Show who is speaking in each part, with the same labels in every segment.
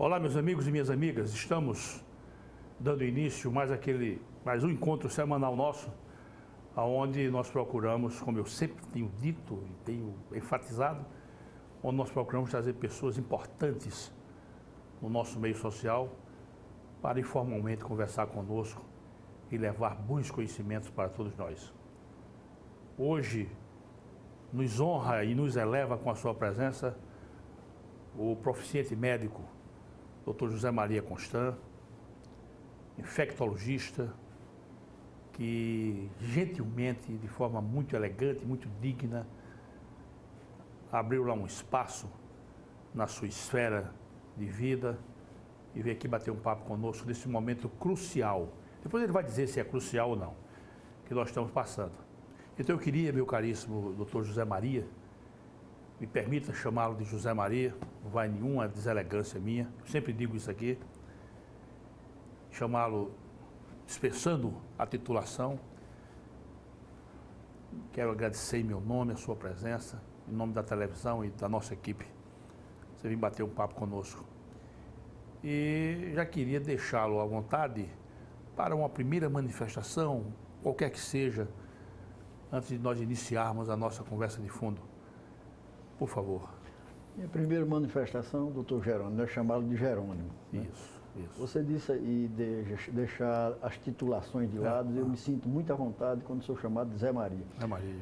Speaker 1: Olá, meus amigos e minhas amigas, estamos dando início mais um encontro semanal nosso, onde nós procuramos, como eu sempre tenho dito e tenho enfatizado, onde nós procuramos trazer pessoas importantes no nosso meio social para informalmente conversar conosco e levar bons conhecimentos para todos nós. Hoje nos honra e nos eleva com a sua presença o proficiente médico Dr. José Maria Constant, infectologista, que gentilmente, de forma muito elegante, muito digna, abriu lá um espaço na sua esfera de vida e veio aqui bater um papo conosco nesse momento crucial. Depois ele vai dizer se é crucial ou não, que nós estamos passando. Então eu queria, meu caríssimo Dr. José Maria, me permita chamá-lo de José Maria, não vai nenhuma deselegância minha, eu sempre digo isso aqui, chamá-lo dispensando a titulação. Quero agradecer em meu nome a sua presença, em nome da televisão e da nossa equipe. Você vem bater um papo conosco. E já queria deixá-lo à vontade para uma primeira manifestação, qualquer que seja, antes de nós iniciarmos a nossa conversa de fundo. Por favor.
Speaker 2: Minha primeira manifestação, doutor Jerônimo, é chamá-lo de Jerônimo. Né?
Speaker 1: Isso.
Speaker 2: Você disse aí de deixar as titulações de lado, eu me sinto muito à vontade quando sou chamado de Zé Maria.
Speaker 1: Zé Maria.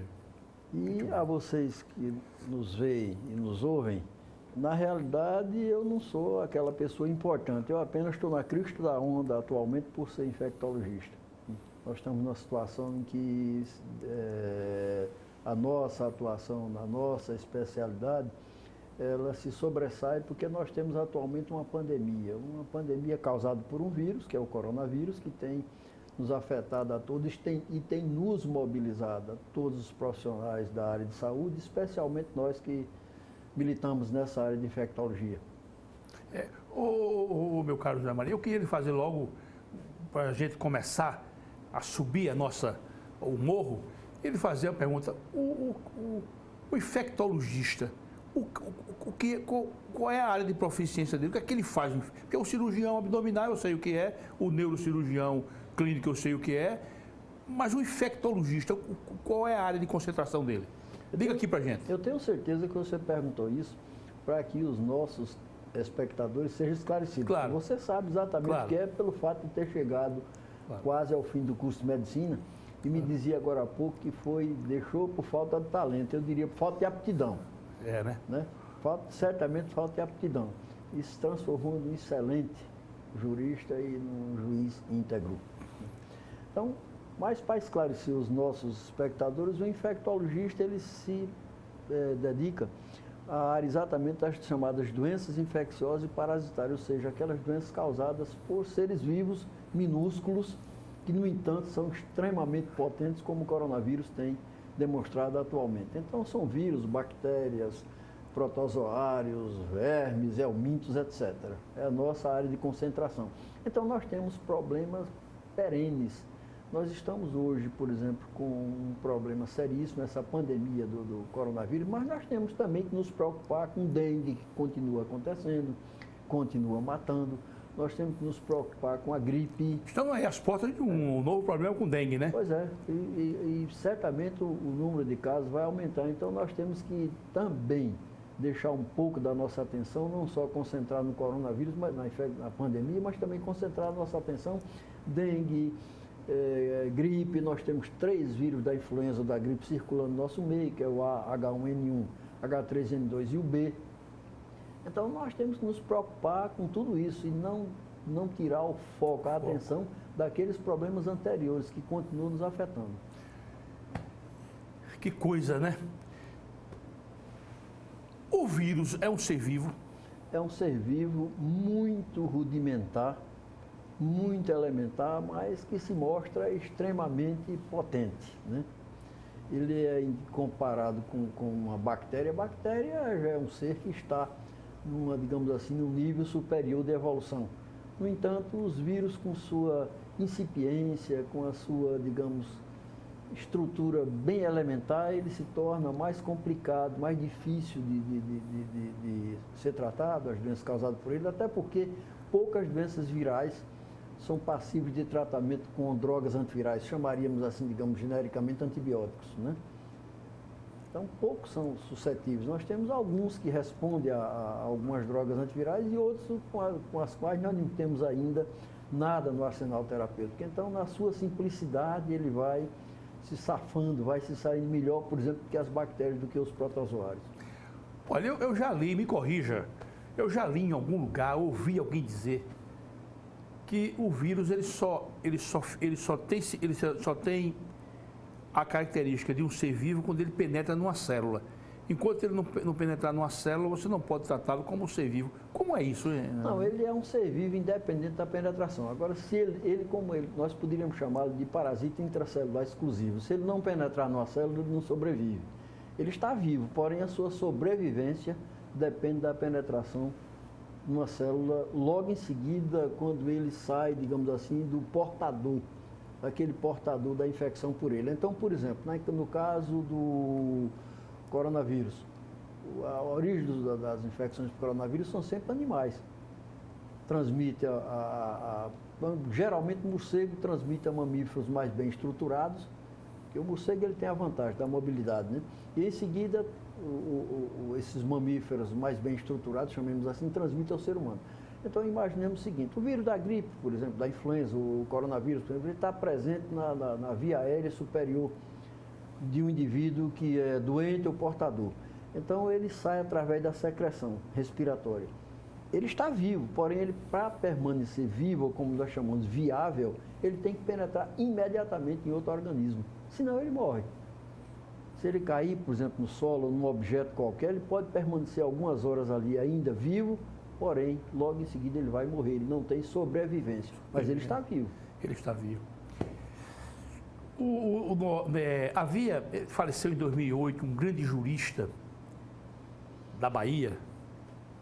Speaker 2: E a vocês que nos veem e nos ouvem, na realidade eu não sou aquela pessoa importante, eu apenas estou na crista da onda atualmente por ser infectologista. Nós estamos numa situação em que a nossa atuação, na nossa especialidade, ela se sobressai porque nós temos atualmente uma pandemia causada por um vírus, que é o coronavírus, que tem nos afetado a todos e tem nos mobilizado, a todos os profissionais da área de saúde, especialmente nós que militamos nessa área de infectologia.
Speaker 1: Meu caro José Maria, eu queria lhe fazer logo, para a gente começar a subir o morro, ele fazia a pergunta, o infectologista, qual é a área de proficiência dele? O que é que ele faz? Porque o cirurgião abdominal eu sei o que é, o neurocirurgião clínico eu sei o que é, mas o infectologista, qual é a área de concentração dele? Diga aqui pra gente.
Speaker 2: Eu tenho certeza que você perguntou isso para que os nossos espectadores sejam esclarecidos.
Speaker 1: Claro.
Speaker 2: Você sabe exatamente o que é pelo fato de ter chegado quase ao fim do curso de medicina e me dizia agora há pouco que deixou por falta de talento, eu diria por falta de aptidão. Né? Certamente falta de aptidão. E se transformou num excelente jurista e num juiz íntegro. Então, mas para esclarecer os nossos espectadores, o infectologista ele se dedica à área exatamente das chamadas doenças infecciosas e parasitárias, ou seja, aquelas doenças causadas por seres vivos minúsculos que, no entanto, são extremamente potentes, como o coronavírus tem demonstrado atualmente. Então, são vírus, bactérias, protozoários, vermes, helmintos, etc. É a nossa área de concentração. Então, nós temos problemas perenes. Nós estamos hoje, por exemplo, com um problema seríssimo, essa pandemia do coronavírus, mas nós temos também que nos preocupar com dengue, que continua acontecendo, continua matando. Nós temos que nos preocupar com a gripe.
Speaker 1: Estamos aí às portas de um novo problema com dengue, né?
Speaker 2: Pois é, e certamente o número de casos vai aumentar. Então nós temos que também deixar um pouco da nossa atenção, não só concentrar no coronavírus, mas na pandemia, mas também concentrar a nossa atenção dengue, gripe. Nós temos 3 vírus da influenza da gripe circulando no nosso meio, que é o H1N1, H3N2 e o B. Então, nós temos que nos preocupar com tudo isso e não tirar o foco, a atenção daqueles problemas anteriores que continuam nos afetando.
Speaker 1: Que coisa, né? O vírus é um ser vivo?
Speaker 2: É um ser vivo muito rudimentar, muito elementar, mas que se mostra extremamente potente, né? Ele é comparado com uma bactéria. A bactéria já é um ser que está digamos assim, num nível superior de evolução. No entanto, os vírus, com sua incipiência, com a sua, digamos, estrutura bem elementar, ele se torna mais complicado, mais difícil de ser tratado, as doenças causadas por ele, até porque poucas doenças virais são passíveis de tratamento com drogas antivirais, chamaríamos assim, digamos, genericamente antibióticos, né? Então, poucos são suscetíveis. Nós temos alguns que respondem a algumas drogas antivirais e outros com as quais nós não temos ainda nada no arsenal terapêutico. Então, na sua simplicidade, ele vai se safando, vai se saindo melhor, por exemplo, que as bactérias, do que os protozoários.
Speaker 1: Olha, eu já li, me corrija, eu já li em algum lugar, ouvi alguém dizer que o vírus ele só tem a característica de um ser vivo quando ele penetra numa célula. Enquanto ele não penetrar numa célula, você não pode tratá-lo como um ser vivo. Como é isso?
Speaker 2: Não, ele é um ser vivo independente da penetração. Agora, se nós poderíamos chamá-lo de parasita intracelular exclusivo. Se ele não penetrar numa célula, ele não sobrevive. Ele está vivo, porém a sua sobrevivência depende da penetração numa célula logo em seguida, quando ele sai, digamos assim, do portador, daquele portador da infecção por ele. Então, por exemplo, no caso do coronavírus, a origem das infecções por coronavírus são sempre animais. Transmite geralmente o morcego transmite a mamíferos mais bem estruturados, porque o morcego ele tem a vantagem da mobilidade, né? E em seguida, esses mamíferos mais bem estruturados, chamemos assim, transmitem ao ser humano. Então, imaginemos o seguinte: o vírus da gripe, por exemplo, da influenza, o coronavírus, por exemplo, ele está presente na via aérea superior de um indivíduo que é doente ou portador. Então, ele sai através da secreção respiratória. Ele está vivo, porém, ele, para permanecer vivo, ou como nós chamamos, viável, ele tem que penetrar imediatamente em outro organismo, senão ele morre. Se ele cair, por exemplo, no solo ou num objeto qualquer, ele pode permanecer algumas horas ali ainda vivo, porém, logo em seguida ele vai morrer, ele não tem sobrevivência, mas ele está vivo.
Speaker 1: Ele está vivo. Faleceu em 2008 um grande jurista da Bahia,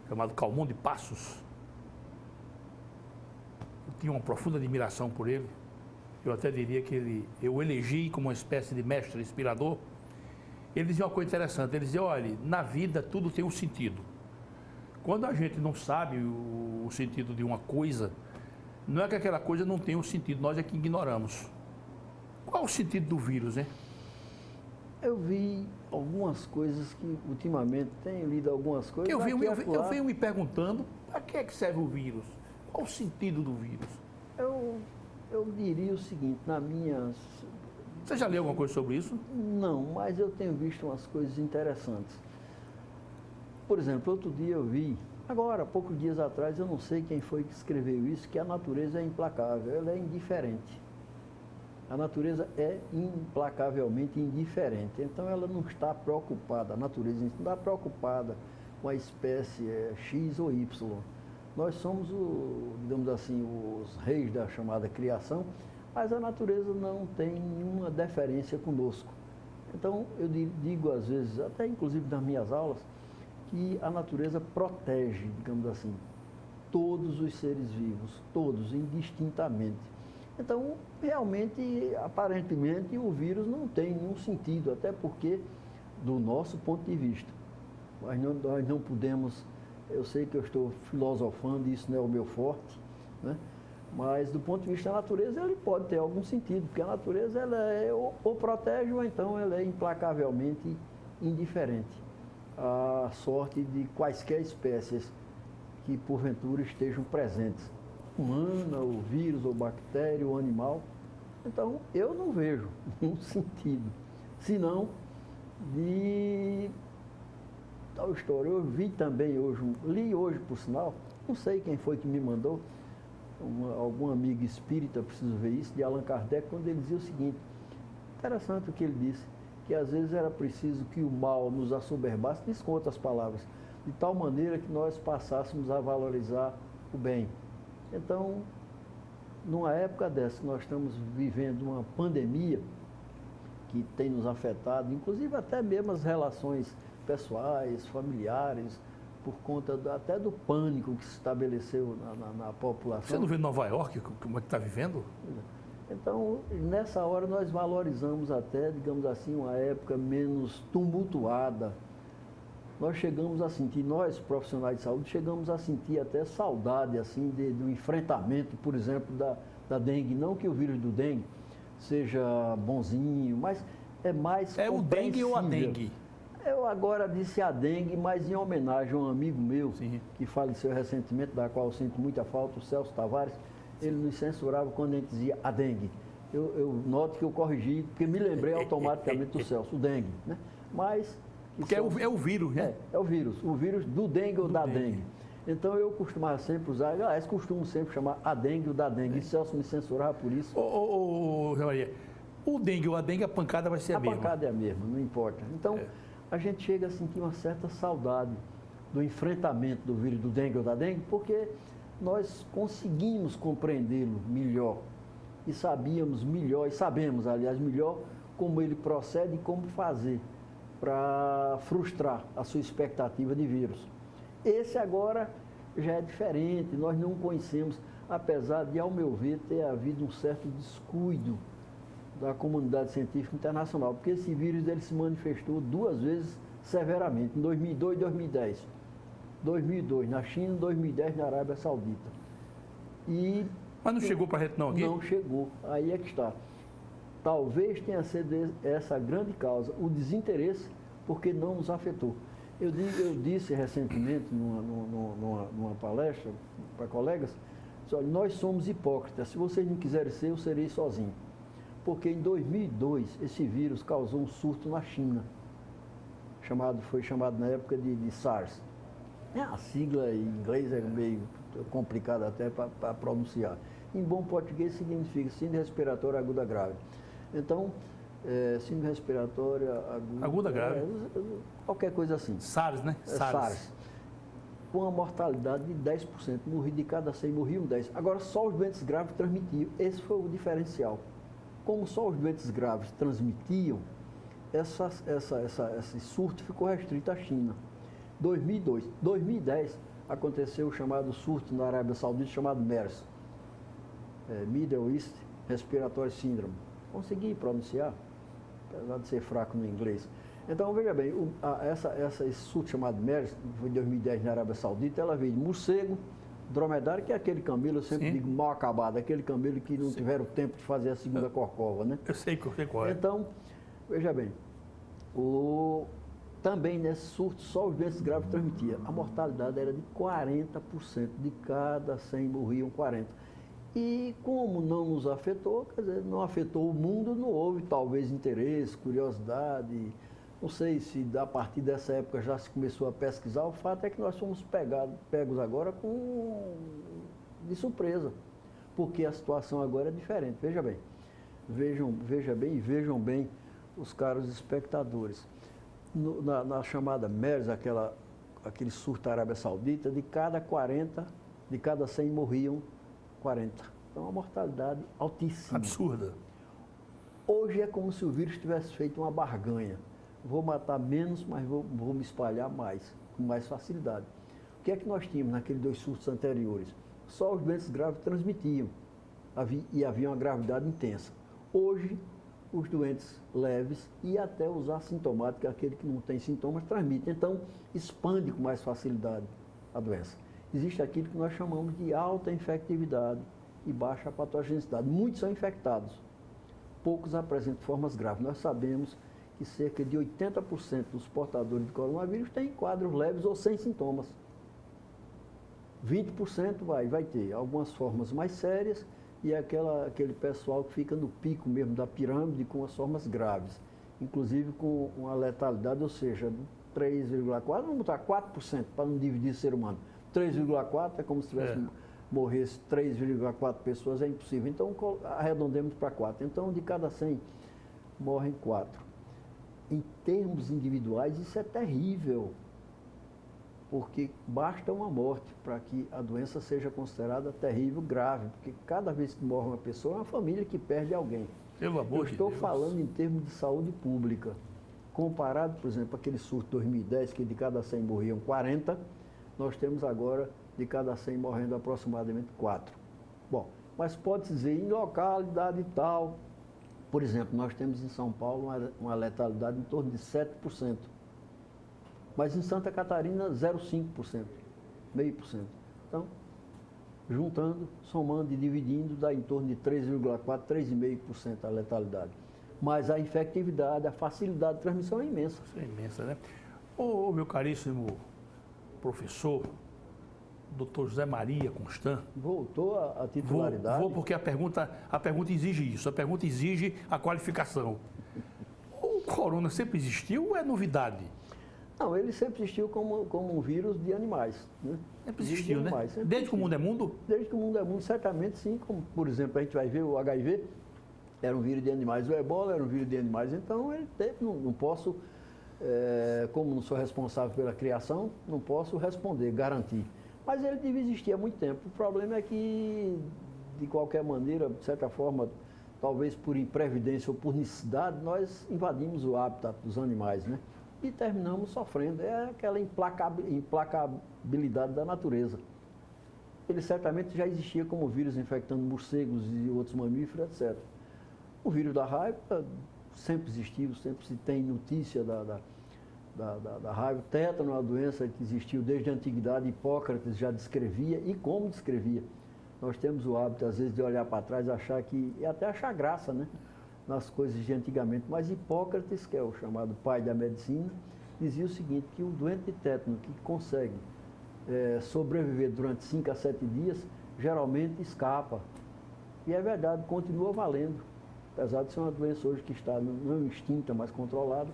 Speaker 1: chamado Calmon de Passos. Eu tinha uma profunda admiração por ele. Eu até diria que eu o elegi como uma espécie de mestre inspirador. Ele dizia uma coisa interessante, ele dizia: olha, na vida tudo tem um sentido. Quando a gente não sabe o sentido de uma coisa, não é que aquela coisa não tenha um sentido, nós é que ignoramos. Qual o sentido do vírus, hein?
Speaker 2: Eu vi algumas coisas que, ultimamente, tenho lido algumas coisas...
Speaker 1: Eu venho me perguntando, para que é que serve o vírus? Qual o sentido do vírus?
Speaker 2: Eu diria o seguinte, na minha...
Speaker 1: Você já leu alguma coisa sobre isso?
Speaker 2: Não, mas eu tenho visto umas coisas interessantes. Por exemplo, outro dia eu vi, agora, poucos dias atrás, eu não sei quem foi que escreveu isso, que a natureza é implacável, ela é indiferente. A natureza é implacavelmente indiferente, então ela não está preocupada, a natureza não está preocupada com a espécie X ou Y. Nós somos, digamos assim, os reis da chamada criação, mas a natureza não tem nenhuma deferência conosco. Então, eu digo às vezes, até inclusive nas minhas aulas, que a natureza protege, digamos assim, todos os seres vivos, todos, indistintamente. Então, realmente, aparentemente, o vírus não tem nenhum sentido, até porque, do nosso ponto de vista, nós não podemos, eu sei que eu estou filosofando, isso não é o meu forte, né? Mas do ponto de vista da natureza, ele pode ter algum sentido, porque a natureza ela ou protege ou então ela é implacavelmente indiferente à sorte de quaisquer espécies que porventura estejam presentes, humana, ou vírus, ou bactéria, ou animal. Então, eu não vejo um sentido, senão de tal história. Eu vi também hoje, li hoje por sinal, não sei quem foi que me mandou, algum amigo espírita, preciso ver isso, de Allan Kardec, quando ele dizia o seguinte: interessante o que ele disse, que às vezes era preciso que o mal nos assoberbasse, disse com outras palavras, de tal maneira que nós passássemos a valorizar o bem. Então, numa época dessa, que nós estamos vivendo uma pandemia que tem nos afetado, inclusive até mesmo as relações pessoais, familiares, por conta até do pânico que se estabeleceu na população.
Speaker 1: Você não vê Nova York, como é que está vivendo?
Speaker 2: Então, nessa hora nós valorizamos até, digamos assim, uma época menos tumultuada. Nós chegamos a sentir, nós profissionais de saúde, chegamos a sentir até saudade, assim, do enfrentamento, por exemplo, da dengue. Não que o vírus do dengue seja bonzinho, mas é mais
Speaker 1: o dengue ou a dengue?
Speaker 2: Eu agora disse a dengue, mas em homenagem a um amigo meu, sim, que faleceu recentemente, da qual eu sinto muita falta, o Celso Tavares. Ele nos censurava quando a gente dizia a dengue. Eu noto que eu corrigi, porque me lembrei automaticamente do Celso, o dengue, né? Mas...
Speaker 1: Porque é o vírus, né?
Speaker 2: É o vírus do dengue ou da dengue. Então eu costumava sempre usar, aliás, costumo sempre chamar a dengue ou da dengue. E Celso me censurava por isso.
Speaker 1: Zé Maria, o dengue ou a dengue, a pancada vai ser a mesma.
Speaker 2: A pancada é a mesma, não importa. Então, a gente chega a sentir uma certa saudade do enfrentamento do vírus do dengue ou da dengue, porque nós conseguimos compreendê-lo melhor e sabíamos melhor, e sabemos, aliás, melhor como ele procede e como fazer para frustrar a sua expectativa de vírus. Esse agora já é diferente, nós não conhecemos, apesar de, ao meu ver, ter havido um certo descuido da comunidade científica internacional, porque esse vírus ele se manifestou 2 vezes severamente, em 2002 e 2010. 2002 na China, 2010 na Arábia Saudita.
Speaker 1: Mas não chegou para a gente não aqui?
Speaker 2: Não chegou, aí é que está. Talvez tenha sido essa a grande causa, o desinteresse, porque não nos afetou. Eu disse recentemente, numa palestra para colegas, olha, nós somos hipócritas, se vocês não quiserem ser, eu serei sozinho. Porque em 2002, esse vírus causou um surto na China, foi chamado na época de SARS. A sigla em inglês é meio complicada até para pronunciar. Em bom português significa síndrome respiratória aguda grave. Então, síndrome respiratória
Speaker 1: aguda grave.
Speaker 2: Qualquer coisa assim.
Speaker 1: SARS, né?
Speaker 2: SARS. Com uma mortalidade de 10%. De cada 100 morriam 10. Agora, só os doentes graves transmitiam. Esse foi o diferencial. Como só os doentes graves transmitiam, esse surto ficou restrito à China. 2002. 2010, aconteceu o chamado surto na Arábia Saudita, chamado MERS. Middle East Respiratory Syndrome. Consegui pronunciar, apesar de ser fraco no inglês. Então, veja bem, esse surto chamado MERS, foi em 2010 na Arábia Saudita, ela veio de morcego, dromedário, que é aquele camelo, eu sempre digo mal acabado, aquele camelo que não tiveram tempo de fazer a segunda corcova, né?
Speaker 1: Eu sei qual é.
Speaker 2: Então, veja bem, também nesse surto, só os doentes graves transmitiam. A mortalidade era de 40%, de cada 100 morriam 40. E como não nos afetou, quer dizer, não afetou o mundo, não houve talvez interesse, curiosidade. Não sei se a partir dessa época já se começou a pesquisar. O fato é que nós fomos pegos agora de surpresa, porque a situação agora é diferente. Vejam bem os caros espectadores. Na chamada MERS, aquele surto da Arábia Saudita, de cada 100 morriam 40. Então, uma mortalidade altíssima.
Speaker 1: Absurda.
Speaker 2: Hoje é como se o vírus tivesse feito uma barganha. Vou matar menos, mas vou me espalhar mais, com mais facilidade. O que é que nós tínhamos naqueles 2 surtos anteriores? Só os doentes graves transmitiam e havia uma gravidade intensa. Hoje, os doentes leves e até os assintomáticos, aquele que não tem sintomas, transmitem. Então, expande com mais facilidade a doença. Existe aquilo que nós chamamos de alta infectividade e baixa patogenicidade. Muitos são infectados, poucos apresentam formas graves. Nós sabemos que cerca de 80% dos portadores de coronavírus têm quadros leves ou sem sintomas. 20% vai ter algumas formas mais sérias e aquele pessoal que fica no pico mesmo da pirâmide com as formas graves, inclusive com uma letalidade, ou seja, 3,4%, vamos botar 4% para não dividir o ser humano. 3,4 é como se morresse 3,4 pessoas, é impossível. Então, arredondemos para 4. Então, de cada 100, morrem 4. Em termos individuais, isso é terrível, porque basta uma morte para que a doença seja considerada terrível, grave, porque cada vez que morre uma pessoa, é uma família que perde alguém.
Speaker 1: Pelo amor de Deus.
Speaker 2: Eu estou falando em termos de saúde pública. Comparado, por exemplo, aquele surto de 2010, que de cada 100 morriam 40, nós temos agora, de cada 100 morrendo aproximadamente 4. Bom, mas pode-se dizer em localidade tal. Por exemplo, nós temos em São Paulo uma letalidade em torno de 7%, mas em Santa Catarina 0,5%, 0,5%. Então, juntando, somando e dividindo, dá em torno de 3,4%, 3,5% a letalidade. Mas a infectividade, a facilidade de transmissão é imensa.
Speaker 1: É imensa, né? Ô, meu caríssimo professor, doutor José Maria Constant.
Speaker 2: Voltou a titularidade?
Speaker 1: Vou porque a pergunta exige isso, a pergunta exige a qualificação. O corona sempre existiu ou é novidade?
Speaker 2: Não, ele sempre existiu como um vírus de animais. Né?
Speaker 1: Sempre existiu, né? Desde que o mundo é mundo?
Speaker 2: Desde que o mundo é mundo, certamente sim. Como, por exemplo, a gente vai ver o HIV, era um vírus de animais, o ebola era um vírus de animais, então ele teve, não posso, como não sou responsável pela criação, não posso responder, garantir. Mas ele devia existir há muito tempo. O problema é que, de qualquer maneira, de certa forma, talvez por imprevidência ou por necessidade, nós invadimos o habitat dos animais, né? E terminamos sofrendo. É aquela implacabilidade da natureza. Ele certamente já existia como vírus infectando morcegos e outros mamíferos, etc. O vírus da raiva sempre existiu, sempre se tem notícia da raiva. O tétano é uma doença que existiu desde a antiguidade, Hipócrates já descrevia e como descrevia. Nós temos o hábito, às vezes, de olhar para trás e até achar graça, né, nas coisas de antigamente. Mas Hipócrates, que é o chamado pai da medicina, dizia o seguinte, que o doente de tétano que consegue sobreviver durante 5 a 7 dias, geralmente escapa. E é verdade, continua valendo, apesar de ser uma doença hoje que está não extinta, mas controlada.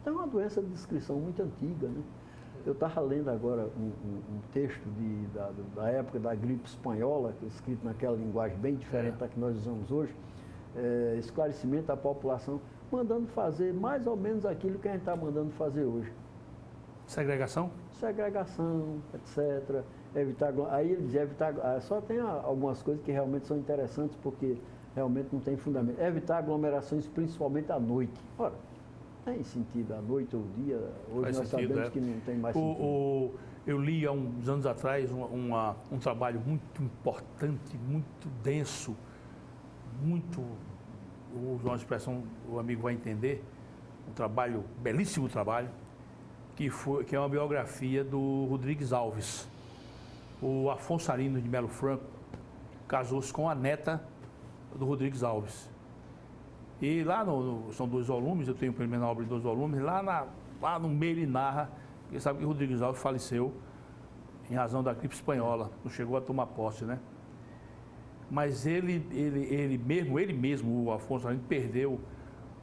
Speaker 2: Então, é uma doença de descrição muito antiga, né? Eu estava lendo agora um texto da época da gripe espanhola, que é escrito naquela linguagem bem diferente da que nós usamos hoje, esclarecimento à população, mandando fazer mais ou menos aquilo que a gente está mandando fazer hoje.
Speaker 1: Segregação?
Speaker 2: Segregação, etc. Evitar, aí ele diz evitar, só tem algumas coisas que realmente são interessantes, porque realmente não tem fundamento. Evitar aglomerações, principalmente à noite. Ora, tem sentido à noite ou dia, hoje nós sabemos que não tem mais sentido.
Speaker 1: Eu li há uns anos atrás um trabalho muito importante, muito denso, muito, usando uma expressão, o amigo vai entender, um trabalho, belíssimo trabalho, que é uma biografia do Rodrigues Alves. O Afonso Arino de Melo Franco casou-se com a neta do Rodrigues Alves. E lá são 2 volumes, eu tenho o primeiro obra em 2 volumes, lá no meio ele narra, ele sabe que o Rodrigues Alves faleceu em razão da gripe espanhola, não chegou a tomar posse, né? Mas ele mesmo, o Afonso Arino, perdeu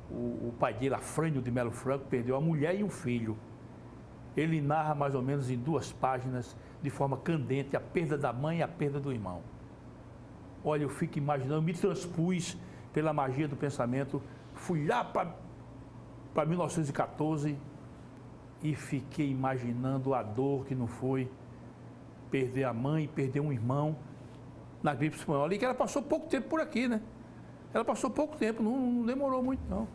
Speaker 1: o pai dele, Afrânio de Melo Franco, perdeu a mulher e um filho. Ele narra mais ou menos em 2 páginas, de forma candente, a perda da mãe e a perda do irmão. Olha, eu fico imaginando, me transpus pela magia do pensamento, fui lá para 1914 e fiquei imaginando a dor que não foi perder a mãe e perder um irmão na gripe espanhola, e que ela passou pouco tempo por aqui, né? Ela passou pouco tempo, não demorou muito, não.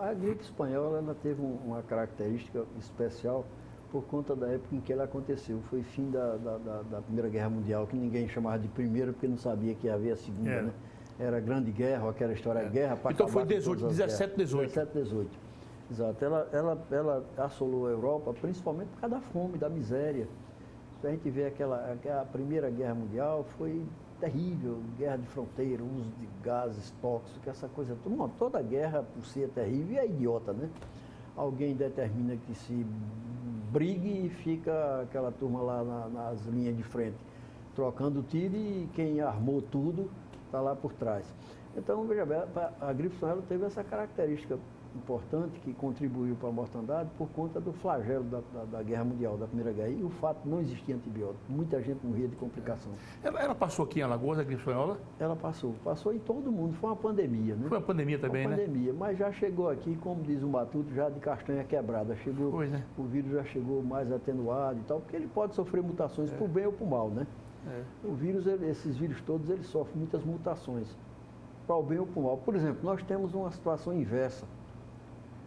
Speaker 2: A gripe espanhola, ela teve uma característica especial por conta da época em que ela aconteceu. Foi fim da Primeira Guerra Mundial, que ninguém chamava de primeira, porque não sabia que ia haver a segunda, né? Era a Grande Guerra, aquela história de guerra.
Speaker 1: Então foi 17, 18.
Speaker 2: 17, 18. Exato. Ela assolou a Europa, principalmente por causa da fome, da miséria. Se a gente vê a Primeira Guerra Mundial, foi terrível, guerra de fronteira, uso de gases tóxicos, essa coisa toda. Toda guerra por si é terrível e é idiota, né? Alguém determina que se brigue e fica aquela turma lá nas linhas de frente, trocando tiro, e quem armou tudo está lá por trás. Então, veja bem, a gripe espanhola teve essa característica importante que contribuiu para a mortandade por conta do flagelo da Guerra Mundial, da Primeira Guerra, e o fato de não existir antibiótico. Muita gente morria de complicação.
Speaker 1: Ela passou aqui em Alagoas, a gripe espanhola?
Speaker 2: Ela passou em todo mundo, foi uma pandemia, né?
Speaker 1: Foi uma pandemia também,
Speaker 2: né? Uma pandemia, mas já chegou aqui, como diz o Matuto, já de castanha quebrada. Chegou,
Speaker 1: pois, né?
Speaker 2: O vírus já chegou mais atenuado e tal, porque ele pode sofrer mutações por bem ou por mal, né? O vírus, esses vírus todos, eles sofrem muitas mutações, para o bem ou para o mal. Por exemplo, nós temos uma situação inversa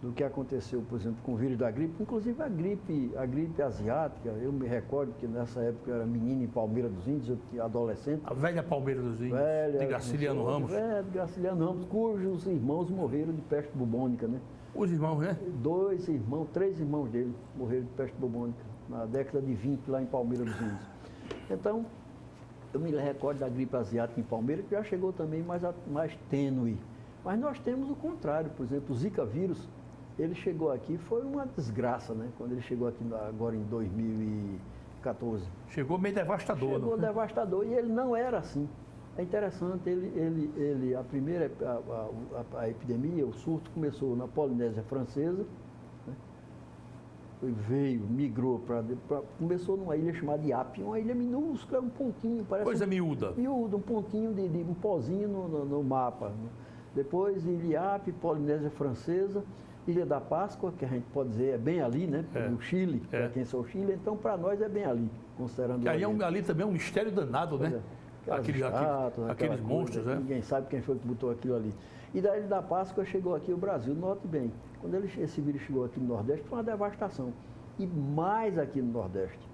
Speaker 2: do que aconteceu, por exemplo, com o vírus da gripe, inclusive a gripe asiática. Eu me recordo que nessa época eu era menino em Palmeira dos Índios, eu tinha adolescente.
Speaker 1: A velha Palmeira dos Índios, de Graciliano Ramos.
Speaker 2: De Graciliano Ramos, cujos irmãos morreram de peste bubônica, né?
Speaker 1: Os irmãos, né?
Speaker 2: 3 irmãos dele morreram de peste bubônica, na década de 20, lá em Palmeira dos Índios. Então, eu me recordo da gripe asiática em Palmeira, que já chegou também mais tênue. Mas nós temos o contrário, por exemplo, o Zika vírus, ele chegou aqui, foi uma desgraça, né? Quando ele chegou aqui agora em 2014.
Speaker 1: Chegou meio devastador.
Speaker 2: Chegou devastador, e ele não era assim. É interessante, a epidemia, o surto começou na Polinésia Francesa, né? Migrou começou numa ilha chamada Iap, uma ilha minúscula, um pontinho, parece...
Speaker 1: Coisa miúda.
Speaker 2: Miúda, um pontinho um pozinho no mapa. Né? Depois Iap, Polinésia Francesa, Ilha da Páscoa, que a gente pode dizer é bem ali, né? O Chile, para quem sou o Chile, então para nós é bem ali, considerando...
Speaker 1: Que aí ali também é um mistério danado, né? Aqueles monstros, né?
Speaker 2: Ninguém sabe quem foi que botou aquilo ali. E da Ilha da Páscoa chegou aqui o Brasil. Note bem, quando esse vírus chegou aqui no Nordeste, foi uma devastação. E mais aqui no Nordeste.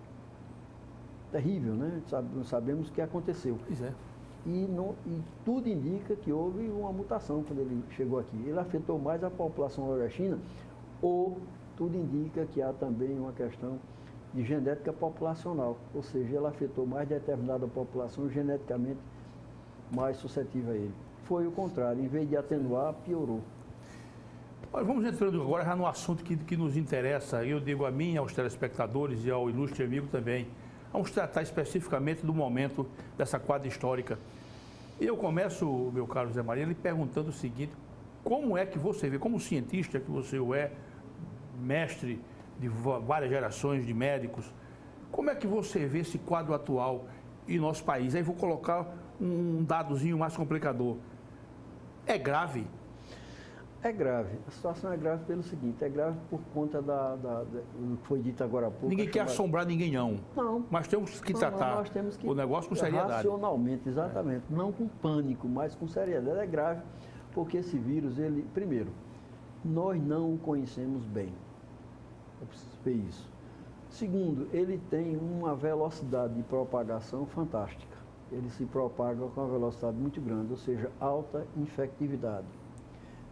Speaker 2: Terrível, né? Não sabemos o que aconteceu.
Speaker 1: Pois é.
Speaker 2: E tudo indica que houve uma mutação quando ele chegou aqui. Ele afetou mais a população nordestina, ou tudo indica que há também uma questão de genética populacional, ou seja, ela afetou mais determinada população geneticamente mais suscetível a ele. Foi o contrário, em vez de atenuar, piorou.
Speaker 1: Olha, vamos entrando agora já no assunto que nos interessa, eu digo a mim, aos telespectadores e ao ilustre amigo também. Vamos tratar especificamente do momento dessa quadra histórica. Eu começo, meu caro Zé Maria, lhe perguntando o seguinte: como é que você vê, como cientista que você é, mestre de várias gerações de médicos, como é que você vê esse quadro atual em nosso país? Aí vou colocar um dadozinho mais complicador. É grave?
Speaker 2: É grave. A situação é grave pelo seguinte, é grave por conta do que foi dito agora há pouco.
Speaker 1: Ninguém quer assombrar ninguém, não.
Speaker 2: Não.
Speaker 1: Mas temos que tratar
Speaker 2: nós temos que
Speaker 1: o negócio com seriedade.
Speaker 2: Racionalmente, exatamente. Não com pânico, mas com seriedade. É grave porque esse vírus, primeiro, nós não o conhecemos bem. É preciso ver isso. Segundo, ele tem uma velocidade de propagação fantástica. Ele se propaga com uma velocidade muito grande, ou seja, alta infectividade.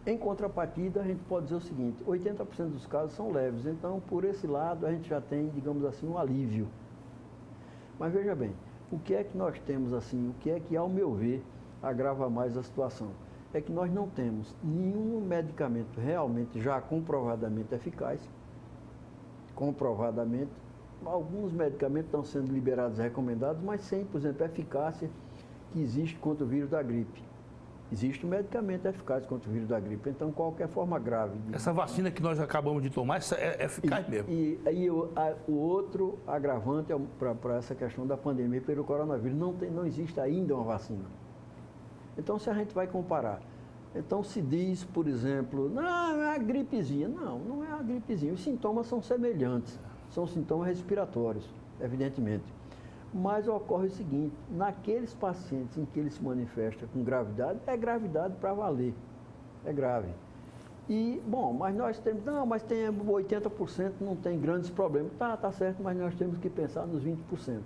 Speaker 2: Em contrapartida, a gente pode dizer o seguinte: 80% dos casos são leves, então por esse lado a gente já tem, digamos assim, um alívio. Mas veja bem, o que é que nós temos assim, o que é que, ao meu ver, agrava mais a situação? É que nós não temos nenhum medicamento realmente já comprovadamente eficaz. Comprovadamente, alguns medicamentos estão sendo liberados e recomendados, mas sem, por exemplo, a eficácia que existe contra o vírus da gripe. Existe um medicamento eficaz contra o vírus da gripe, então qualquer forma grave.
Speaker 1: Essa vacina que nós acabamos de tomar é eficaz mesmo.
Speaker 2: E o outro agravante para essa questão da pandemia pelo coronavírus, não existe ainda uma vacina. Então, se a gente vai comparar, então se diz, por exemplo, não, é a gripezinha. Não é a gripezinha. Os sintomas são semelhantes, são sintomas respiratórios, evidentemente. Mas ocorre o seguinte: naqueles pacientes em que ele se manifesta com gravidade, é gravidade para valer, é grave. E, bom, mas nós temos, mas tem 80%, não tem grandes problemas. Tá certo, mas nós temos que pensar nos 20%.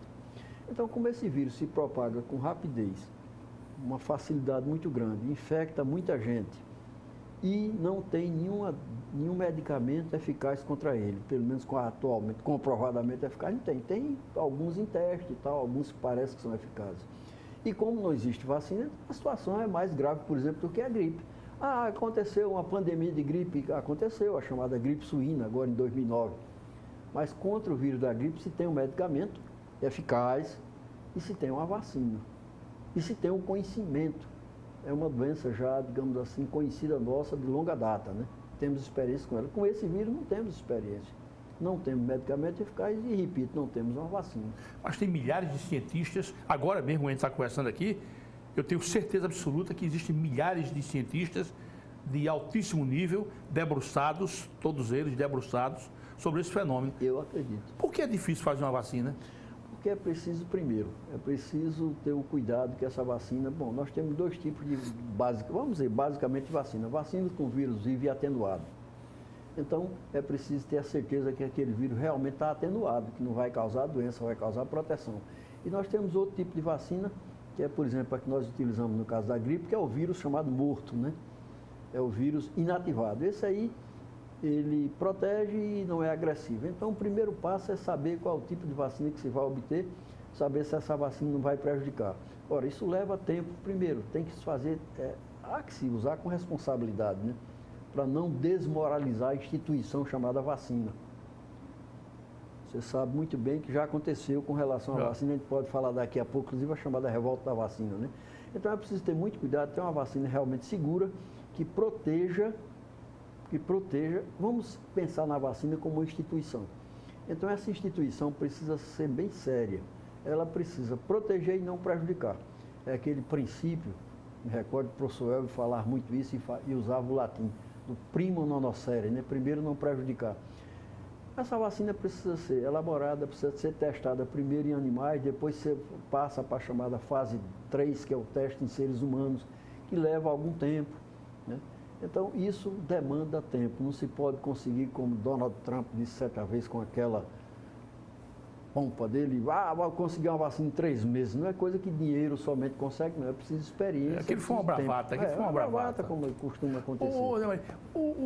Speaker 2: Então, como esse vírus se propaga com rapidez, uma facilidade muito grande, infecta muita gente e não tem nenhum medicamento eficaz contra ele, pelo menos atualmente, comprovadamente eficaz, não tem. Tem alguns em teste e tal, alguns que parecem que são eficazes. E como não existe vacina, a situação é mais grave, por exemplo, do que a gripe. Aconteceu uma pandemia de gripe, aconteceu a chamada gripe suína, agora em 2009. Mas contra o vírus da gripe se tem um medicamento eficaz e se tem uma vacina. E se tem um conhecimento. É uma doença já, digamos assim, conhecida nossa de longa data, né? Temos experiência com ela. Com esse vírus não temos experiência. Não temos medicamento eficaz e, repito, não temos uma vacina.
Speaker 1: Mas tem milhares de cientistas, agora mesmo a gente está conversando aqui, eu tenho certeza absoluta que existem milhares de cientistas de altíssimo nível, debruçados, todos eles debruçados, sobre esse fenômeno.
Speaker 2: Eu acredito.
Speaker 1: Por que é difícil fazer uma vacina?
Speaker 2: Porque é preciso, primeiro, ter o cuidado que essa vacina... Bom, nós temos dois tipos de, basicamente vacina. Vacina com vírus vivo e atenuado. Então, é preciso ter a certeza que aquele vírus realmente está atenuado, que não vai causar doença, vai causar proteção. E nós temos outro tipo de vacina, que é, por exemplo, a que nós utilizamos no caso da gripe, que é o vírus chamado morto, né? É o vírus inativado. Esse aí, ele protege e não é agressivo. Então, o primeiro passo é saber qual o tipo de vacina que se vai obter, saber se essa vacina não vai prejudicar. Ora, isso leva tempo. Primeiro, tem que se fazer, há que se usar com responsabilidade, né? Para não desmoralizar a instituição chamada vacina. Você sabe muito bem que já aconteceu com relação à vacina, a gente pode falar daqui a pouco, inclusive a chamada revolta da vacina, né? Então é preciso ter muito cuidado, ter uma vacina realmente segura, que proteja, vamos pensar na vacina como uma instituição. Então essa instituição precisa ser bem séria, ela precisa proteger e não prejudicar. É aquele princípio, me recordo do professor Elvio falar muito isso e usava o latim, do primo non nocere, né? Primeiro não prejudicar. Essa vacina precisa ser elaborada, precisa ser testada primeiro em animais, depois você passa para a chamada fase 3, que é o teste em seres humanos, que leva algum tempo, né? Então, isso demanda tempo, não se pode conseguir, como Donald Trump disse certa vez com aquela pompa dele, vai conseguir uma vacina em 3 meses. Não é coisa que dinheiro somente consegue, não é preciso experiência.
Speaker 1: Aquilo foi uma bravata,
Speaker 2: aquilo foi uma bravata, como costuma acontecer.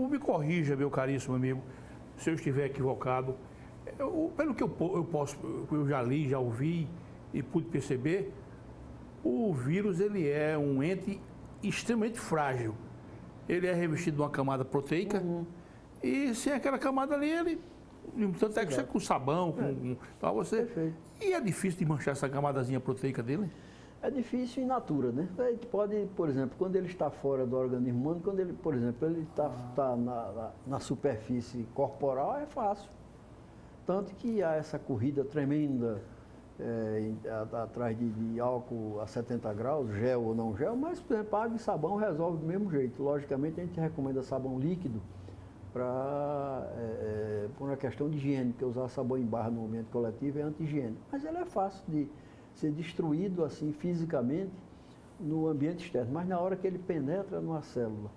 Speaker 1: Me corrija, meu caríssimo amigo, se eu estiver equivocado. Pelo que eu já li, já ouvi e pude perceber, o vírus ele é um ente extremamente frágil. Ele é revestido de uma camada proteica e sem aquela camada ali, ele... Tanto é que você com sabão, para você.
Speaker 2: Perfeito.
Speaker 1: E é difícil de manchar essa camadazinha proteica dele?
Speaker 2: É difícil in natura, né? A gente pode, por exemplo, quando ele está fora do organismo humano, quando ele, por exemplo, ele está na superfície corporal, é fácil. Tanto que há essa corrida tremenda atrás de álcool a 70 graus, gel ou não gel, mas, por exemplo, água e sabão resolve do mesmo jeito. Logicamente, a gente recomenda sabão líquido, por uma questão de higiene, porque usar sabão em barra no ambiente coletivo é anti-higiênico. Mas ele é fácil de ser destruído assim fisicamente no ambiente externo. Mas na hora que ele penetra numa célula,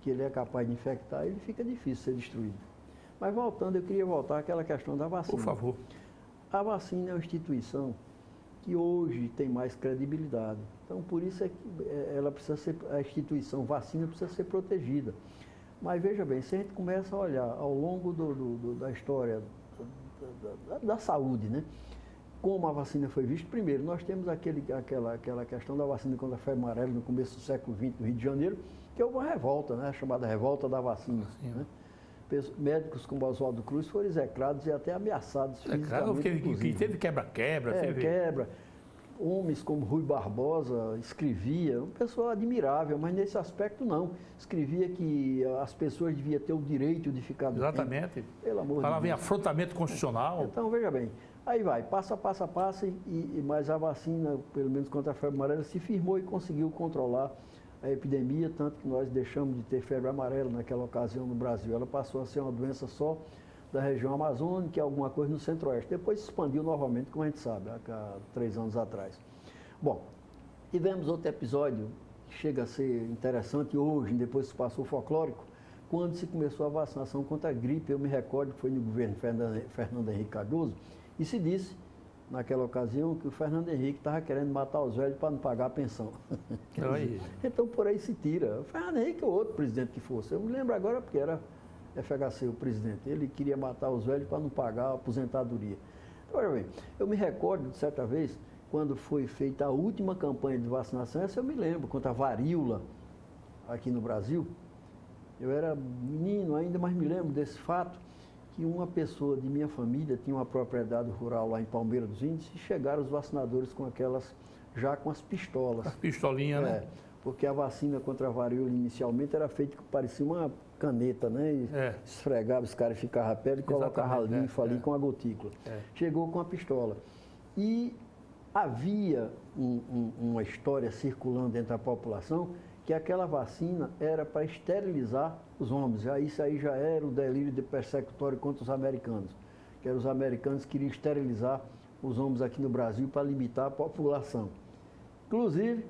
Speaker 2: que ele é capaz de infectar, ele fica difícil ser destruído. Mas voltando, eu queria voltar àquela questão da vacina.
Speaker 1: Por favor.
Speaker 2: A vacina é uma instituição que hoje tem mais credibilidade. Então, por isso é que ela precisa ser, a instituição vacina precisa ser protegida. Mas veja bem, se a gente começa a olhar ao longo da história da saúde, né? Como a vacina foi vista, primeiro, nós temos aquela questão da vacina contra a febre amarela no começo do século XX no Rio de Janeiro, que houve uma revolta, né? Chamada revolta da vacina. Né? Médicos como Oswaldo Cruz foram execrados e até ameaçados fisicamente.
Speaker 1: Teve quebra-quebra.
Speaker 2: Quebra. Homens como Rui Barbosa escrevia, uma pessoa admirável, mas nesse aspecto não. Escrevia que as pessoas deviam ter o direito de ficar do
Speaker 1: Exatamente.
Speaker 2: Pelo amor
Speaker 1: Falava
Speaker 2: de Deus.
Speaker 1: em afrontamento constitucional.
Speaker 2: Então, veja bem, aí vai, passa, mas a vacina, pelo menos contra a febre amarela, se firmou e conseguiu controlar a epidemia, tanto que nós deixamos de ter febre amarela naquela ocasião no Brasil. Ela passou a ser uma doença só da região amazônica, alguma coisa no centro-oeste. Depois se expandiu novamente, como a gente sabe, há 3 anos atrás. Bom, tivemos outro episódio que chega a ser interessante hoje, depois se passou o folclórico, quando se começou a vacinação contra a gripe. Eu me recordo que foi no governo Fernando Henrique Cardoso, e se disse, naquela ocasião, que o Fernando Henrique estava querendo matar os velhos para não pagar a pensão. Então, por aí se tira. O Fernando Henrique ou outro presidente que fosse. Eu me lembro agora porque era FHC o presidente. Ele queria matar os velhos para não pagar a aposentadoria. Então, olha bem, eu me recordo de certa vez, quando foi feita a última campanha de vacinação, essa eu me lembro, contra a varíola aqui no Brasil. Eu era menino ainda, mas me lembro desse fato, que uma pessoa de minha família tinha uma propriedade rural lá em Palmeira dos Índios e chegaram os vacinadores com já com as pistolas.
Speaker 1: As pistolinhas, né?
Speaker 2: Porque a vacina contra a varíola inicialmente era feita que parecia uma caneta, né? E esfregava, os caras ficavam a pele e colocava a linfa ali com a gotícula. Chegou com a pistola. E havia uma história circulando entre a população que aquela vacina era para esterilizar os homens. Isso aí já era o delírio de persecutório contra os americanos. Que os americanos queriam esterilizar os homens aqui no Brasil para limitar a população. Inclusive,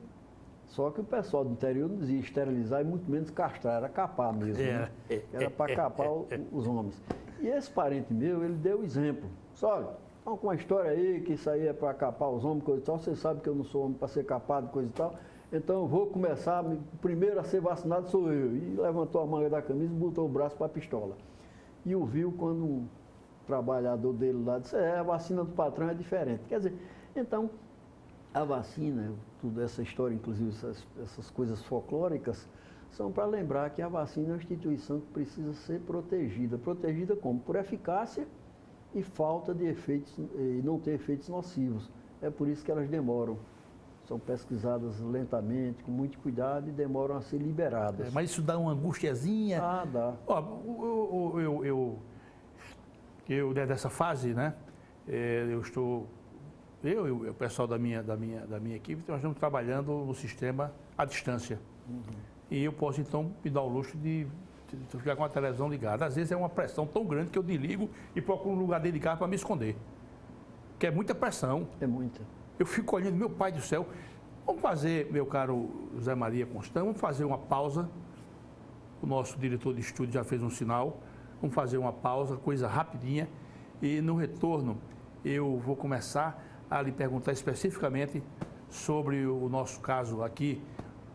Speaker 2: Só que o pessoal do interior não dizia esterilizar e muito menos castrar, era capar mesmo, né? Era para capar os homens. E esse parente meu, ele deu o exemplo. Só, olha, vamos com uma história aí, que isso aí é para capar os homens, coisa e tal. Você sabe que eu não sou homem para ser capado, coisa e tal. Então eu vou começar, o primeiro a ser vacinado sou eu. E levantou a manga da camisa e botou o braço para a pistola. E ouviu quando um trabalhador dele lá disse, a vacina do patrão é diferente. Quer dizer, então, a vacina, toda essa história, inclusive essas coisas folclóricas, são para lembrar que a vacina é uma instituição que precisa ser protegida. Protegida como? Por eficácia e falta de efeitos, e não ter efeitos nocivos. É por isso que elas demoram. São pesquisadas lentamente, com muito cuidado e demoram a ser liberadas.
Speaker 1: Mas isso dá uma angustiazinha?
Speaker 2: Ah, dá.
Speaker 1: Ó, eu dessa fase, né? Eu e o pessoal da minha equipe, nós estamos trabalhando no sistema à distância. E eu posso, então, me dar o luxo de ficar com a televisão ligada. Às vezes é uma pressão tão grande que eu desligo e procuro um lugar delicado para me esconder. Que é muita pressão.
Speaker 2: É muita.
Speaker 1: Eu fico olhando, meu pai do céu. Vamos fazer, meu caro José Maria Constant, vamos fazer uma pausa. O nosso diretor de estúdio já fez um sinal. Vamos fazer uma pausa, coisa rapidinha. E no retorno, eu vou começar a lhe perguntar especificamente sobre o nosso caso aqui,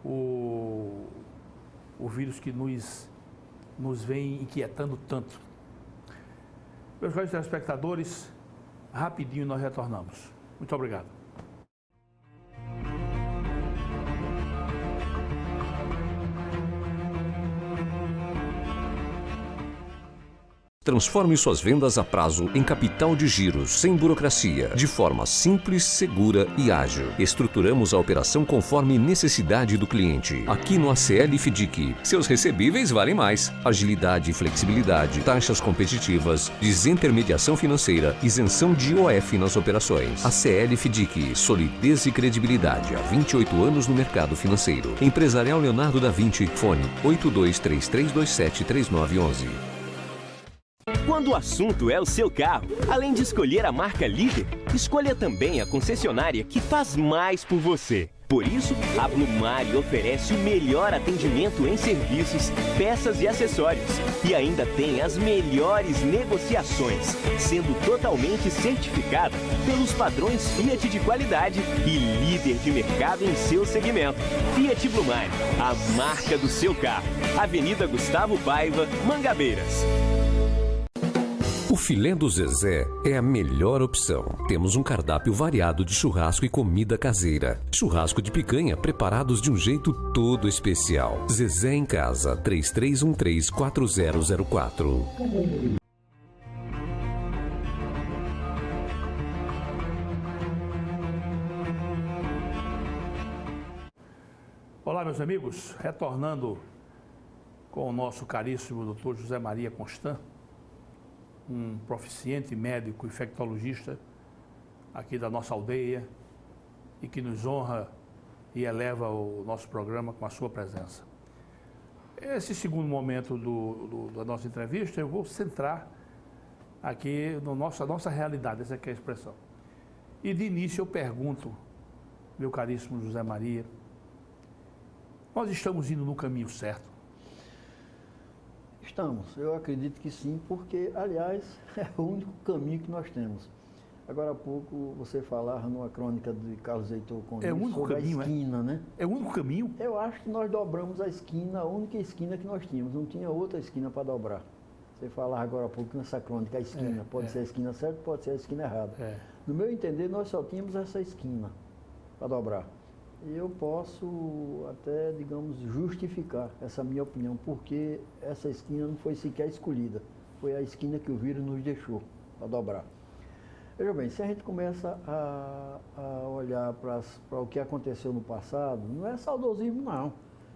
Speaker 1: o vírus que nos vem inquietando tanto. Meus caros telespectadores, rapidinho nós retornamos. Muito obrigado.
Speaker 3: Transforme suas vendas a prazo em capital de giros, sem burocracia, de forma simples, segura e ágil. Estruturamos a operação conforme necessidade do cliente. Aqui no ACL FDIC, seus recebíveis valem mais. Agilidade e flexibilidade, taxas competitivas, desintermediação financeira, isenção de IOF nas operações. ACL FDIC, solidez e credibilidade há 28 anos no mercado financeiro. Empresarial Leonardo da Vinci, fone 8233273911.
Speaker 4: Quando o assunto é o seu carro, além de escolher a marca líder, escolha também a concessionária que faz mais por você. Por isso, a Blumari oferece o melhor atendimento em serviços, peças e acessórios. E ainda tem as melhores negociações, sendo totalmente certificada pelos padrões Fiat de qualidade e líder de mercado em seu segmento. Fiat Blumari, a marca do seu carro. Avenida Gustavo Paiva, Mangabeiras.
Speaker 3: O filé do Zezé é a melhor opção. Temos um cardápio variado de churrasco e comida caseira. Churrasco de picanha preparados de um jeito todo especial. Zezé em Casa, 3313-4004.
Speaker 1: Olá, meus amigos. Retornando com o nosso caríssimo Dr. José Maria Constant, um proficiente médico infectologista aqui da nossa aldeia e que nos honra e eleva o nosso programa com a sua presença. Esse segundo momento da nossa entrevista, eu vou centrar aqui na nossa realidade, essa aqui é a expressão. E de início eu pergunto, meu caríssimo José Maria, nós estamos indo no caminho certo?
Speaker 2: Estamos, eu acredito que sim, porque, aliás, é o único caminho que nós temos. Agora há pouco você falava numa crônica de Carlos Heitor Conde sobre
Speaker 1: caminho,
Speaker 2: a esquina, né?
Speaker 1: É o único caminho?
Speaker 2: Eu acho que nós dobramos a esquina, a única esquina que nós tínhamos, não tinha outra esquina para dobrar. Você falava agora há pouco nessa crônica, a esquina, pode ser a esquina certa, pode ser a esquina errada. No meu entender, nós só tínhamos essa esquina para dobrar. E eu posso até, digamos, justificar essa minha opinião, porque essa esquina não foi sequer escolhida. Foi a esquina que o vírus nos deixou para dobrar. Veja bem, se a gente começa a olhar para o que aconteceu no passado, não é saudosismo não,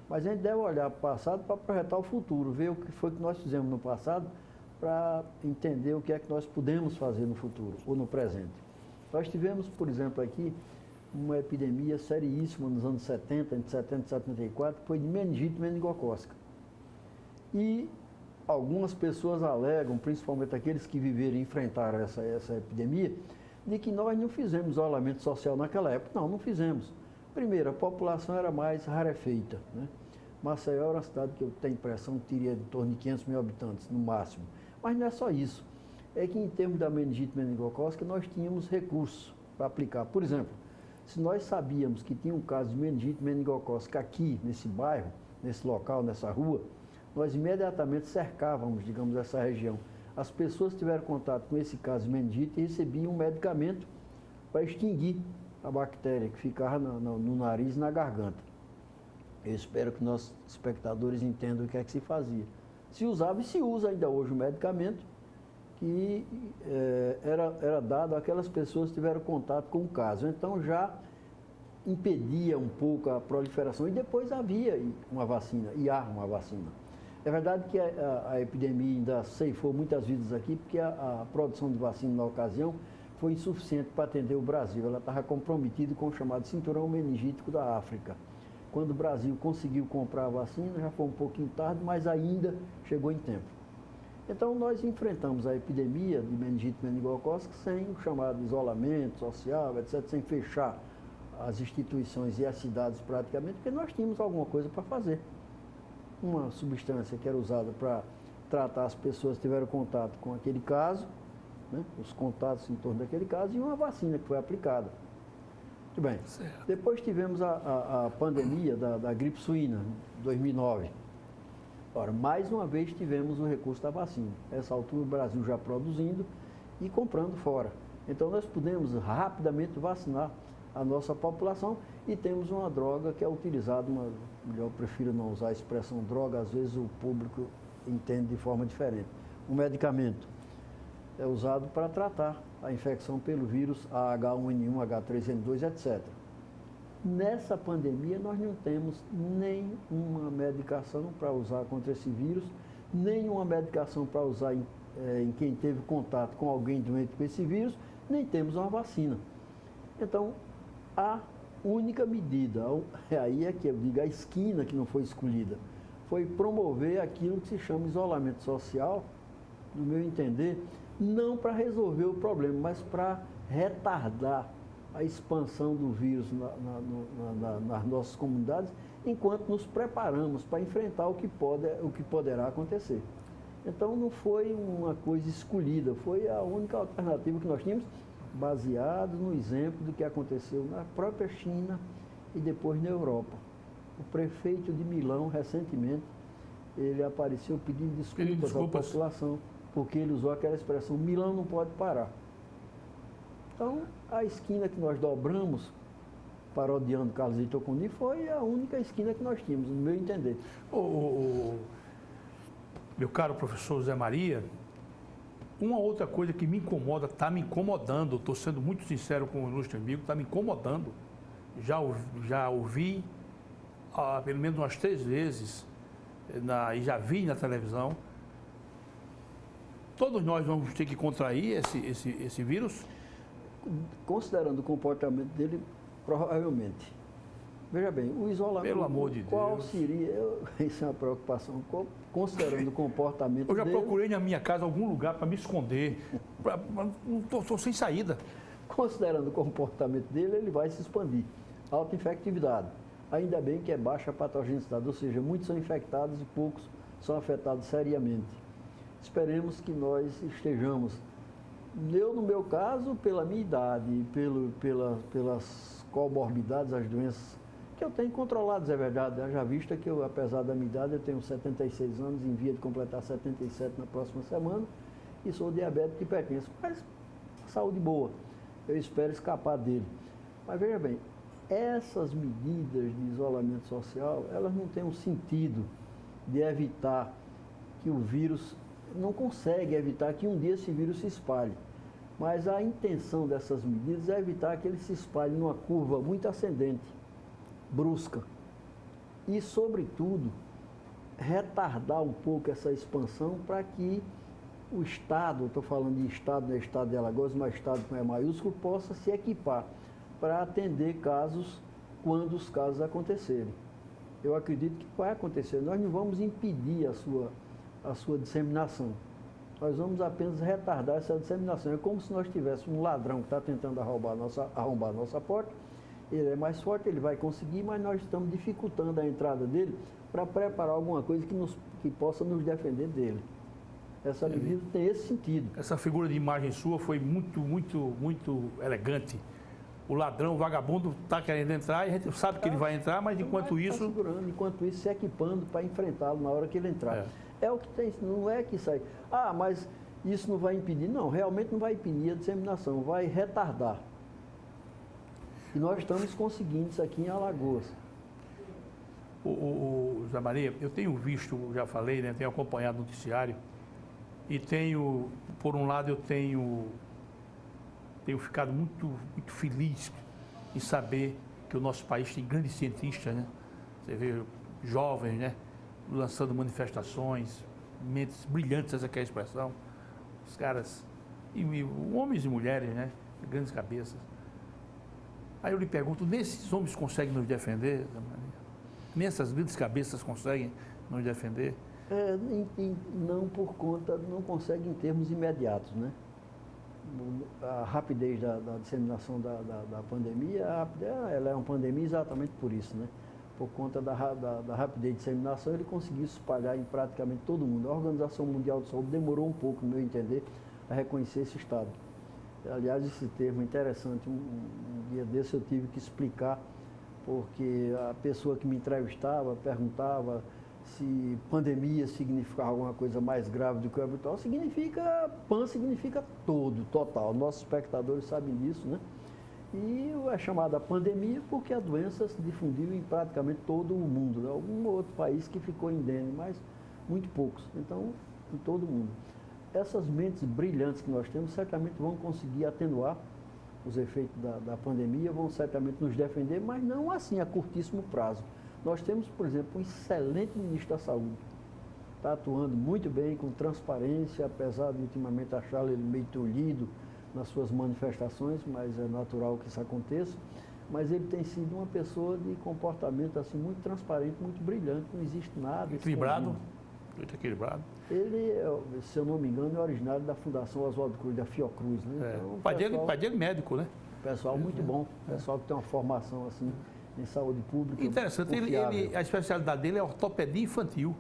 Speaker 2: mas a gente deve olhar para o passado para projetar o futuro, ver o que foi que nós fizemos no passado para entender o que é que nós podemos fazer no futuro ou no presente. Nós tivemos, por exemplo, aqui, uma epidemia seríssima nos anos 70, entre 70 e 74, que foi de meningite meningocócica. E algumas pessoas alegam, principalmente aqueles que viveram e enfrentaram essa epidemia, de que nós não fizemos isolamento social naquela época. Não, não fizemos. Primeiro, a população era mais rarefeita, né? Maceió era uma cidade que eu tenho a impressão que teria em torno de 500 mil habitantes, no máximo. Mas não é só isso. É que em termos da meningite meningocócica, nós tínhamos recursos para aplicar. Por exemplo, se nós sabíamos que tinha um caso de meningite meningocócica aqui, nesse bairro, nesse local, nessa rua, nós imediatamente cercávamos, digamos, essa região. As pessoas que tiveram contato com esse caso de meningite recebiam um medicamento para extinguir a bactéria que ficava no nariz e na garganta. Eu espero que nossos espectadores entendam o que é que se fazia. Se usava e se usa ainda hoje o medicamento que era dado àquelas pessoas que tiveram contato com o caso. Então já impedia um pouco a proliferação e depois havia uma vacina, e há uma vacina. É verdade que a epidemia ainda ceifou muitas vidas aqui, porque a produção de vacina na ocasião foi insuficiente para atender o Brasil. Ela estava comprometida com o chamado cinturão meningítico da África. Quando o Brasil conseguiu comprar a vacina, já foi um pouquinho tarde, mas ainda chegou em tempo. Então, nós enfrentamos a epidemia de meningite meningocócica sem o chamado isolamento social, etc., sem fechar as instituições e as cidades praticamente, porque nós tínhamos alguma coisa para fazer. Uma substância que era usada para tratar as pessoas que tiveram contato com aquele caso, né, os contatos em torno daquele caso, e uma vacina que foi aplicada. Muito bem. Certo. Depois tivemos a pandemia da gripe suína, em 2009. Ora, mais uma vez tivemos o recurso da vacina. Nessa altura o Brasil já produzindo e comprando fora. Então nós pudemos rapidamente vacinar a nossa população e temos uma droga que é utilizada, eu prefiro não usar a expressão droga, às vezes o público entende de forma diferente. Um medicamento é usado para tratar a infecção pelo vírus H1N1, H3N2, etc. Nessa pandemia, nós não temos nenhuma medicação para usar contra esse vírus, nenhuma medicação para usar em quem teve contato com alguém doente com esse vírus, nem temos uma vacina. Então, a única medida, aí é que eu digo, a esquina que não foi escolhida, foi promover aquilo que se chama isolamento social, no meu entender, não para resolver o problema, mas para retardar a expansão do vírus nas nossas comunidades, enquanto nos preparamos para enfrentar o que poderá acontecer. Então, não foi uma coisa escolhida, foi a única alternativa que nós tínhamos, baseado no exemplo do que aconteceu na própria China e depois na Europa. O prefeito de Milão, recentemente, ele apareceu pedindo desculpas à população, porque ele usou aquela expressão, Milão não pode parar. Então, a esquina que nós dobramos, parodiando Carlos Heitor Coni, foi a única esquina que nós tínhamos, no meu entender.
Speaker 1: Meu caro professor Zé Maria, uma outra coisa que me incomoda, está me incomodando, estou sendo muito sincero com o ilustre amigo, está me incomodando. Já ouvi pelo menos umas 3 vezes, e já vi na televisão. Todos nós vamos ter que contrair esse vírus?
Speaker 2: Considerando o comportamento dele, provavelmente. Veja bem, o isolamento...
Speaker 1: Pelo amor de
Speaker 2: qual
Speaker 1: Deus.
Speaker 2: Seria... Isso é uma preocupação. Considerando o comportamento dele...
Speaker 1: Eu já procurei na minha casa algum lugar para me esconder. Estou sem saída.
Speaker 2: Considerando o comportamento dele, ele vai se expandir. Alta infectividade. Ainda bem que é baixa patogenicidade, ou seja, muitos são infectados e poucos são afetados seriamente. Esperemos que nós estejamos... Eu, no meu caso, pela minha idade, pelas comorbidades, as doenças que eu tenho controladas, é verdade. Já vista que eu, apesar da minha idade, eu tenho 76 anos, em via de completar 77 na próxima semana, e sou diabético e hipertenso. Mas saúde boa, eu espero escapar dele. Mas veja bem, essas medidas de isolamento social, elas não têm um sentido de evitar que o vírus, não consegue evitar que um dia esse vírus se espalhe. Mas a intenção dessas medidas é evitar que ele se espalhe numa curva muito ascendente, brusca. E, sobretudo, retardar um pouco essa expansão para que o Estado, estou falando de Estado, não é Estado de Alagoas, mas Estado com E maiúsculo, possa se equipar para atender casos quando os casos acontecerem. Eu acredito que vai acontecer. Nós não vamos impedir a sua disseminação. Nós vamos apenas retardar essa disseminação. É como se nós tivéssemos um ladrão que está tentando arrombar a nossa porta ele é mais forte, ele vai conseguir, mas nós estamos dificultando a entrada dele para preparar alguma coisa que possa nos defender dele. Essa medida tem esse sentido.
Speaker 1: Essa figura de imagem sua foi muito, muito, muito elegante. O ladrão, o vagabundo está querendo entrar e a gente sabe que ele vai entrar, mas enquanto isso...
Speaker 2: Enquanto isso, se equipando para enfrentá-lo na hora que ele entrar. É o que tem, não é que sai. Ah, mas isso não vai impedir. Não, realmente não vai impedir a disseminação, vai retardar. E nós estamos conseguindo isso aqui em Alagoas.
Speaker 1: Zé Maria, eu tenho visto, já falei, né, tenho acompanhado o noticiário e tenho, por um lado, eu tenho ficado muito, muito feliz em saber que o nosso país tem grandes cientistas, né? Você vê jovens, né, lançando manifestações, mentes brilhantes, essa que é a expressão. Os caras, homens e mulheres, né, grandes cabeças. Aí eu lhe pergunto, nesses homens conseguem nos defender, Zé Maria? Nessas grandes cabeças conseguem nos defender?
Speaker 2: Não conseguem em termos imediatos, né? A rapidez da disseminação da pandemia, ela é uma pandemia exatamente por isso, né? Por conta da rapidez de disseminação, ele conseguiu se espalhar em praticamente todo mundo. A Organização Mundial de Saúde demorou um pouco, no meu entender, a reconhecer esse estado. Aliás, esse termo é interessante. Um dia desse eu tive que explicar, porque a pessoa que me entrevistava perguntava se pandemia significava alguma coisa mais grave do que o habitual. PAN significa todo, total. Nossos espectadores sabem disso, né? E é chamada pandemia porque a doença se difundiu em praticamente todo o mundo, né? Algum outro país que ficou indene, mas muito poucos. Então, em todo o mundo. Essas mentes brilhantes que nós temos certamente vão conseguir atenuar os efeitos da pandemia, vão certamente nos defender, mas não assim a curtíssimo prazo. Nós temos, por exemplo, um excelente ministro da Saúde. Está atuando muito bem, com transparência, apesar de ultimamente achá-lo ele meio tolhido nas suas manifestações, mas é natural que isso aconteça. Mas ele tem sido uma pessoa de comportamento assim, muito transparente, muito brilhante, não existe nada.
Speaker 1: Equilibrado? Muito equilibrado.
Speaker 2: Ele, se eu não me engano, é originário da Fundação Oswaldo Cruz, da Fiocruz, né? Então,
Speaker 1: pai dele médico, né?
Speaker 2: Pessoal muito bom, pessoal que tem uma formação assim em saúde pública.
Speaker 1: Interessante, a especialidade dele é ortopedia infantil.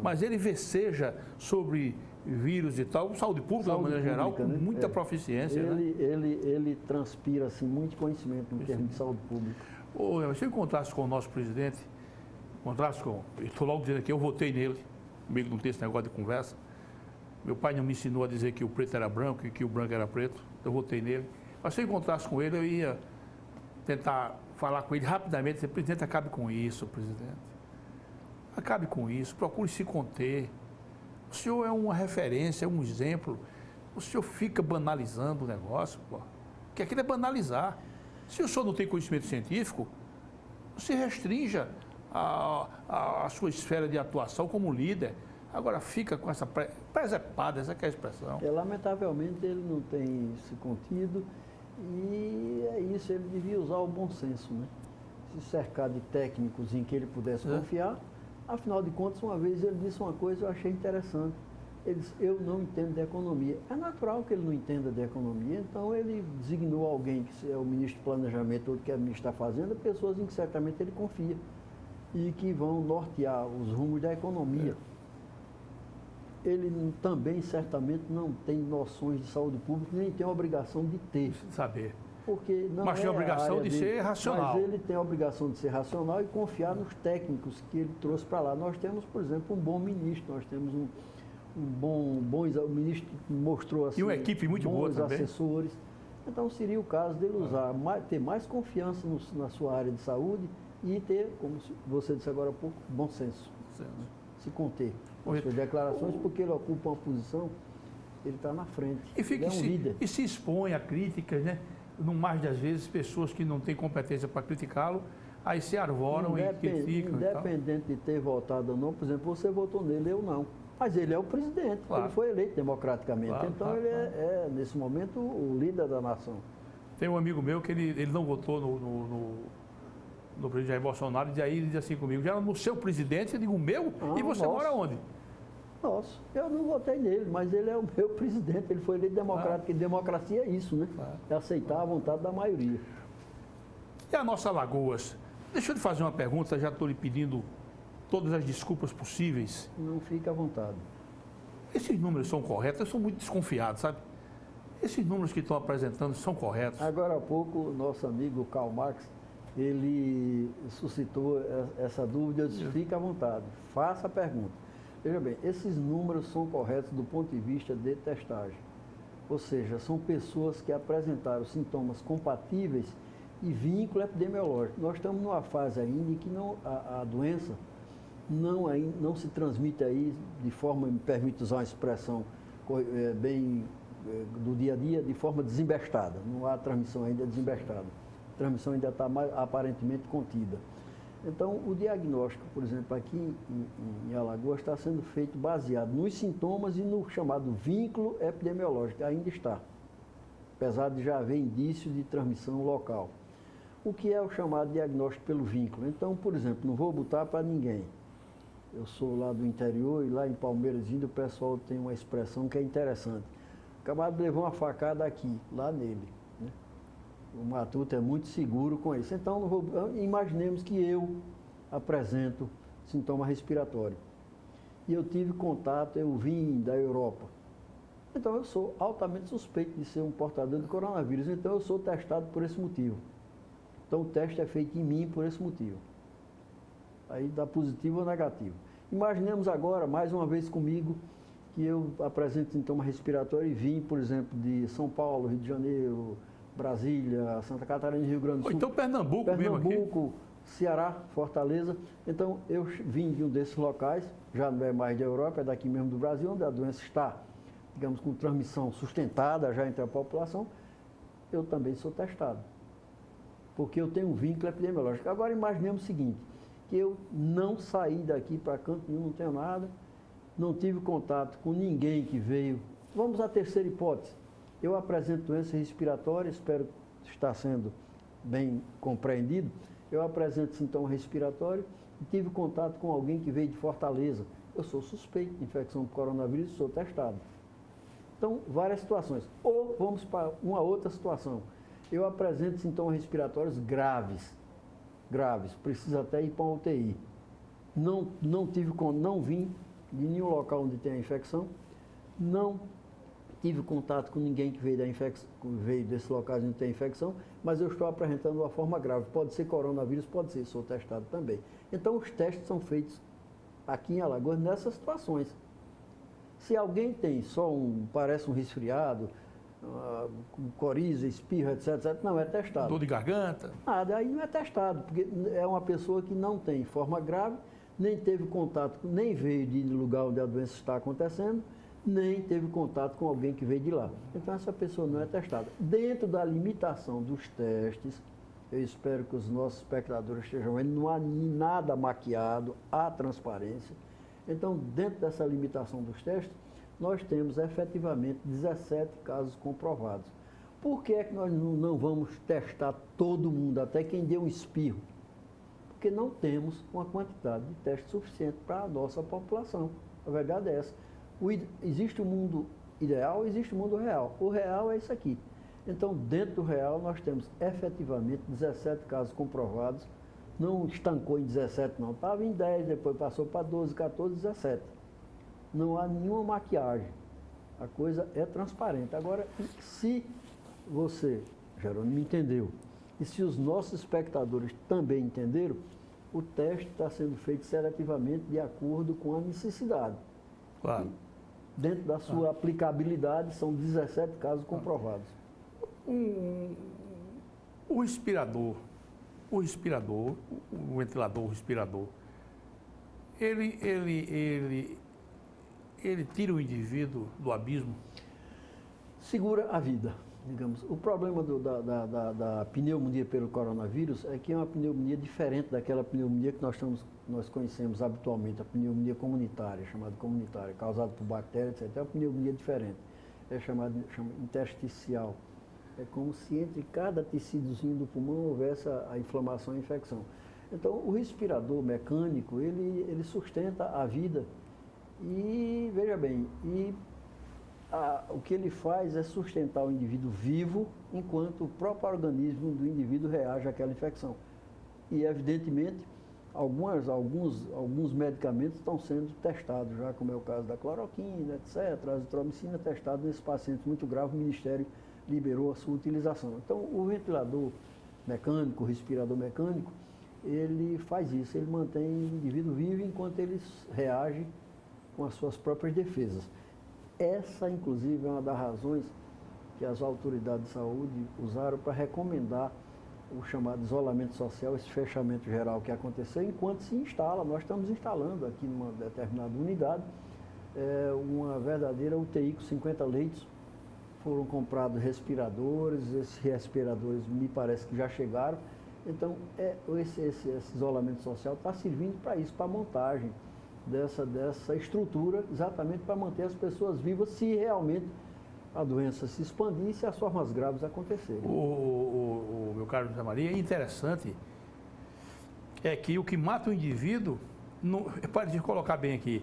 Speaker 1: Mas ele veceja sobre vírus e tal, saúde pública, de maneira geral, com muita proficiência.
Speaker 2: Ele transpira assim, muito conhecimento em termos de saúde pública.
Speaker 1: Se eu encontrasse com o nosso presidente, estou logo dizendo aqui, eu votei nele, comigo não tem esse negócio de conversa. Meu pai não me ensinou a dizer que o preto era branco e que o branco era preto, eu votei nele. Mas se eu encontrasse com ele, eu ia tentar falar com ele rapidamente, dizer, presidente, acabe com isso, presidente. Acabe com isso, procure se conter. O senhor é uma referência, é um exemplo. O senhor fica banalizando o negócio, pô. Porque aquilo é banalizar. Se o senhor não tem conhecimento científico, se restrinja a sua esfera de atuação como líder. Agora fica com essa presepada, essa que é a expressão.
Speaker 2: Lamentavelmente ele não tem se contido e é isso, ele devia usar o bom senso, né? Se cercar de técnicos em que ele pudesse confiar. Afinal de contas, uma vez ele disse uma coisa que eu achei interessante. Ele disse, eu não entendo de economia. É natural que ele não entenda de economia, então ele designou alguém que é o ministro do Planejamento, outro que é o ministro da Fazenda, pessoas em que certamente ele confia e que vão nortear os rumos da economia. Ele também certamente não tem noções de saúde pública, nem tem a obrigação de ter.
Speaker 1: Saber.
Speaker 2: Porque não
Speaker 1: mas tem a obrigação de ser racional.
Speaker 2: Mas ele tem a obrigação de ser racional e confiar nos técnicos que ele trouxe para lá. Nós temos, por exemplo, um bom ministro, nós temos um bom o ministro mostrou assim,
Speaker 1: e uma equipe muito boa também.
Speaker 2: Assessores. Então seria o caso dele usar, ter mais confiança na sua área de saúde e ter, como você disse agora há pouco, bom senso. Se conter com as suas declarações, porque ele ocupa uma posição, ele está na frente. Ele é um líder.
Speaker 1: E se expõe a críticas, né? No mais das vezes, pessoas que não têm competência para criticá-lo, aí se arvoram e criticam.
Speaker 2: Independente de ter votado ou não, por exemplo, você votou nele, eu não. Mas ele é o presidente, ele foi eleito democraticamente. Então ele é, nesse momento, o líder da nação.
Speaker 1: Tem um amigo meu que ele não votou no presidente Jair Bolsonaro, e aí ele diz assim comigo, já no seu presidente, eu digo, o meu? E você mora onde?
Speaker 2: Nosso. Eu não votei nele, mas ele é o meu presidente, ele foi eleito democrático, e democracia é isso, né? É aceitar a vontade da maioria.
Speaker 1: E a nossa Alagoas? Deixa eu lhe fazer uma pergunta, já estou lhe pedindo todas as desculpas possíveis.
Speaker 2: Não fica à vontade.
Speaker 1: Esses números são corretos? Eu sou muito desconfiado, sabe? Esses números que estão apresentando são corretos?
Speaker 2: Agora há pouco, o nosso amigo Karl Marx, ele suscitou essa dúvida, eu disse, fica à vontade, faça a pergunta. Veja bem, esses números são corretos do ponto de vista de testagem. Ou seja, são pessoas que apresentaram sintomas compatíveis e vínculo epidemiológico. Nós estamos numa fase ainda em que a doença não se transmite aí de forma, me permite usar uma expressão bem do dia a dia, de forma desembestada. Não há transmissão ainda desembestada. A transmissão ainda está aparentemente contida. Então, o diagnóstico, por exemplo, aqui em Alagoas, está sendo feito baseado nos sintomas e no chamado vínculo epidemiológico, ainda está, apesar de já haver indício de transmissão local. O que é o chamado diagnóstico pelo vínculo? Então, por exemplo, não vou botar para ninguém. Eu sou lá do interior e lá em Palmeiras ainda o pessoal tem uma expressão que é interessante. O camarada levou uma facada aqui, lá nele. O matuto é muito seguro com isso. Então, imaginemos que eu apresento sintoma respiratório. E eu tive contato, eu vim da Europa. Então, eu sou altamente suspeito de ser um portador do coronavírus. Então, eu sou testado por esse motivo. Então, o teste é feito em mim por esse motivo. Aí dá positivo ou negativo. Imaginemos agora, mais uma vez comigo, que eu apresento sintoma respiratório e vim, por exemplo, de São Paulo, Rio de Janeiro, Brasília, Santa Catarina, Rio Grande do Sul.
Speaker 1: Então Pernambuco mesmo aqui?
Speaker 2: Pernambuco, Ceará, Fortaleza. Então eu vim de um desses locais, já não é mais da Europa, é daqui mesmo do Brasil, onde a doença está, digamos, com transmissão sustentada já entre a população. Eu também sou testado, porque eu tenho um vínculo epidemiológico. Agora imaginemos o seguinte, que eu não saí daqui para canto nenhum, não tenho nada, não tive contato com ninguém que veio. Vamos à terceira hipótese. Eu apresento doença respiratória, espero estar sendo bem compreendido. Eu apresento sintoma respiratório e tive contato com alguém que veio de Fortaleza. Eu sou suspeito de infecção por coronavírus e sou testado. Então, várias situações. Ou vamos para uma outra situação. Eu apresento sintomas respiratórios graves. Graves, precisa até ir para uma UTI. Não vim de nenhum local onde tem a infecção, não tive contato com ninguém que veio desse local onde tem infecção, mas eu estou apresentando uma forma grave. Pode ser coronavírus, pode ser, sou testado também. Então, os testes são feitos aqui em Alagoas nessas situações. Se alguém tem só parece um resfriado, coriza, espirro, etc., não é testado.
Speaker 1: Dor de garganta?
Speaker 2: Nada, aí não é testado, porque é uma pessoa que não tem forma grave, nem teve contato, nem veio de lugar onde a doença está acontecendo, nem teve contato com alguém que veio de lá. Então, essa pessoa não é testada. Dentro da limitação dos testes, eu espero que os nossos espectadores estejam vendo, não há nada maquiado, há transparência. Então, dentro dessa limitação dos testes, nós temos efetivamente 17 casos comprovados. Por que é que nós não vamos testar todo mundo, até quem deu um espirro? Porque não temos uma quantidade de testes suficiente para a nossa população. A verdade é essa. Existe o mundo ideal, existe o mundo real. O real é isso aqui. Então, dentro do real, nós temos efetivamente 17 casos comprovados. Não estancou em 17, não. Estava em 10, depois passou para 12, 14, 17. Não há nenhuma maquiagem. A coisa é transparente. Agora, se você, Jerônimo, entendeu, e se os nossos espectadores também entenderam, o teste está sendo feito seletivamente de acordo com a necessidade.
Speaker 1: Claro.
Speaker 2: Dentro da sua aplicabilidade, são 17 casos comprovados.
Speaker 1: O respirador, o ventilador, o respirador, ele tira o indivíduo do abismo?
Speaker 2: Segura a vida, digamos. O problema da pneumonia pelo coronavírus é que é uma pneumonia diferente daquela pneumonia que nós conhecemos habitualmente, a pneumonia comunitária, chamada comunitária, causada por bactérias, etc. É uma pneumonia diferente, é chamada intersticial. É como se entre cada tecidozinho do pulmão houvesse a inflamação e a infecção. Então, o respirador mecânico, ele sustenta a vida. E veja bem, o que ele faz é sustentar o indivíduo vivo enquanto o próprio organismo do indivíduo reage àquela infecção. E, evidentemente, alguns medicamentos estão sendo testados já, como é o caso da cloroquina, etc., a azitromicina testada nesses pacientes muito graves, o Ministério liberou a sua utilização. Então, o ventilador mecânico, o respirador mecânico, ele faz isso, ele mantém o indivíduo vivo enquanto ele reage com as suas próprias defesas. Essa, inclusive, é uma das razões que as autoridades de saúde usaram para recomendar o chamado isolamento social, esse fechamento geral que aconteceu, enquanto se instala, nós estamos instalando aqui numa determinada unidade, uma verdadeira UTI com 50 leitos, foram comprados respiradores, esses respiradores me parece que já chegaram, então esse isolamento social está servindo para isso, para a montagem dessa estrutura, exatamente para manter as pessoas vivas se realmente a doença se expandir e se as formas graves acontecerem.
Speaker 1: O meu caro José Maria, é interessante é que o que mata o indivíduo, pode colocar bem aqui,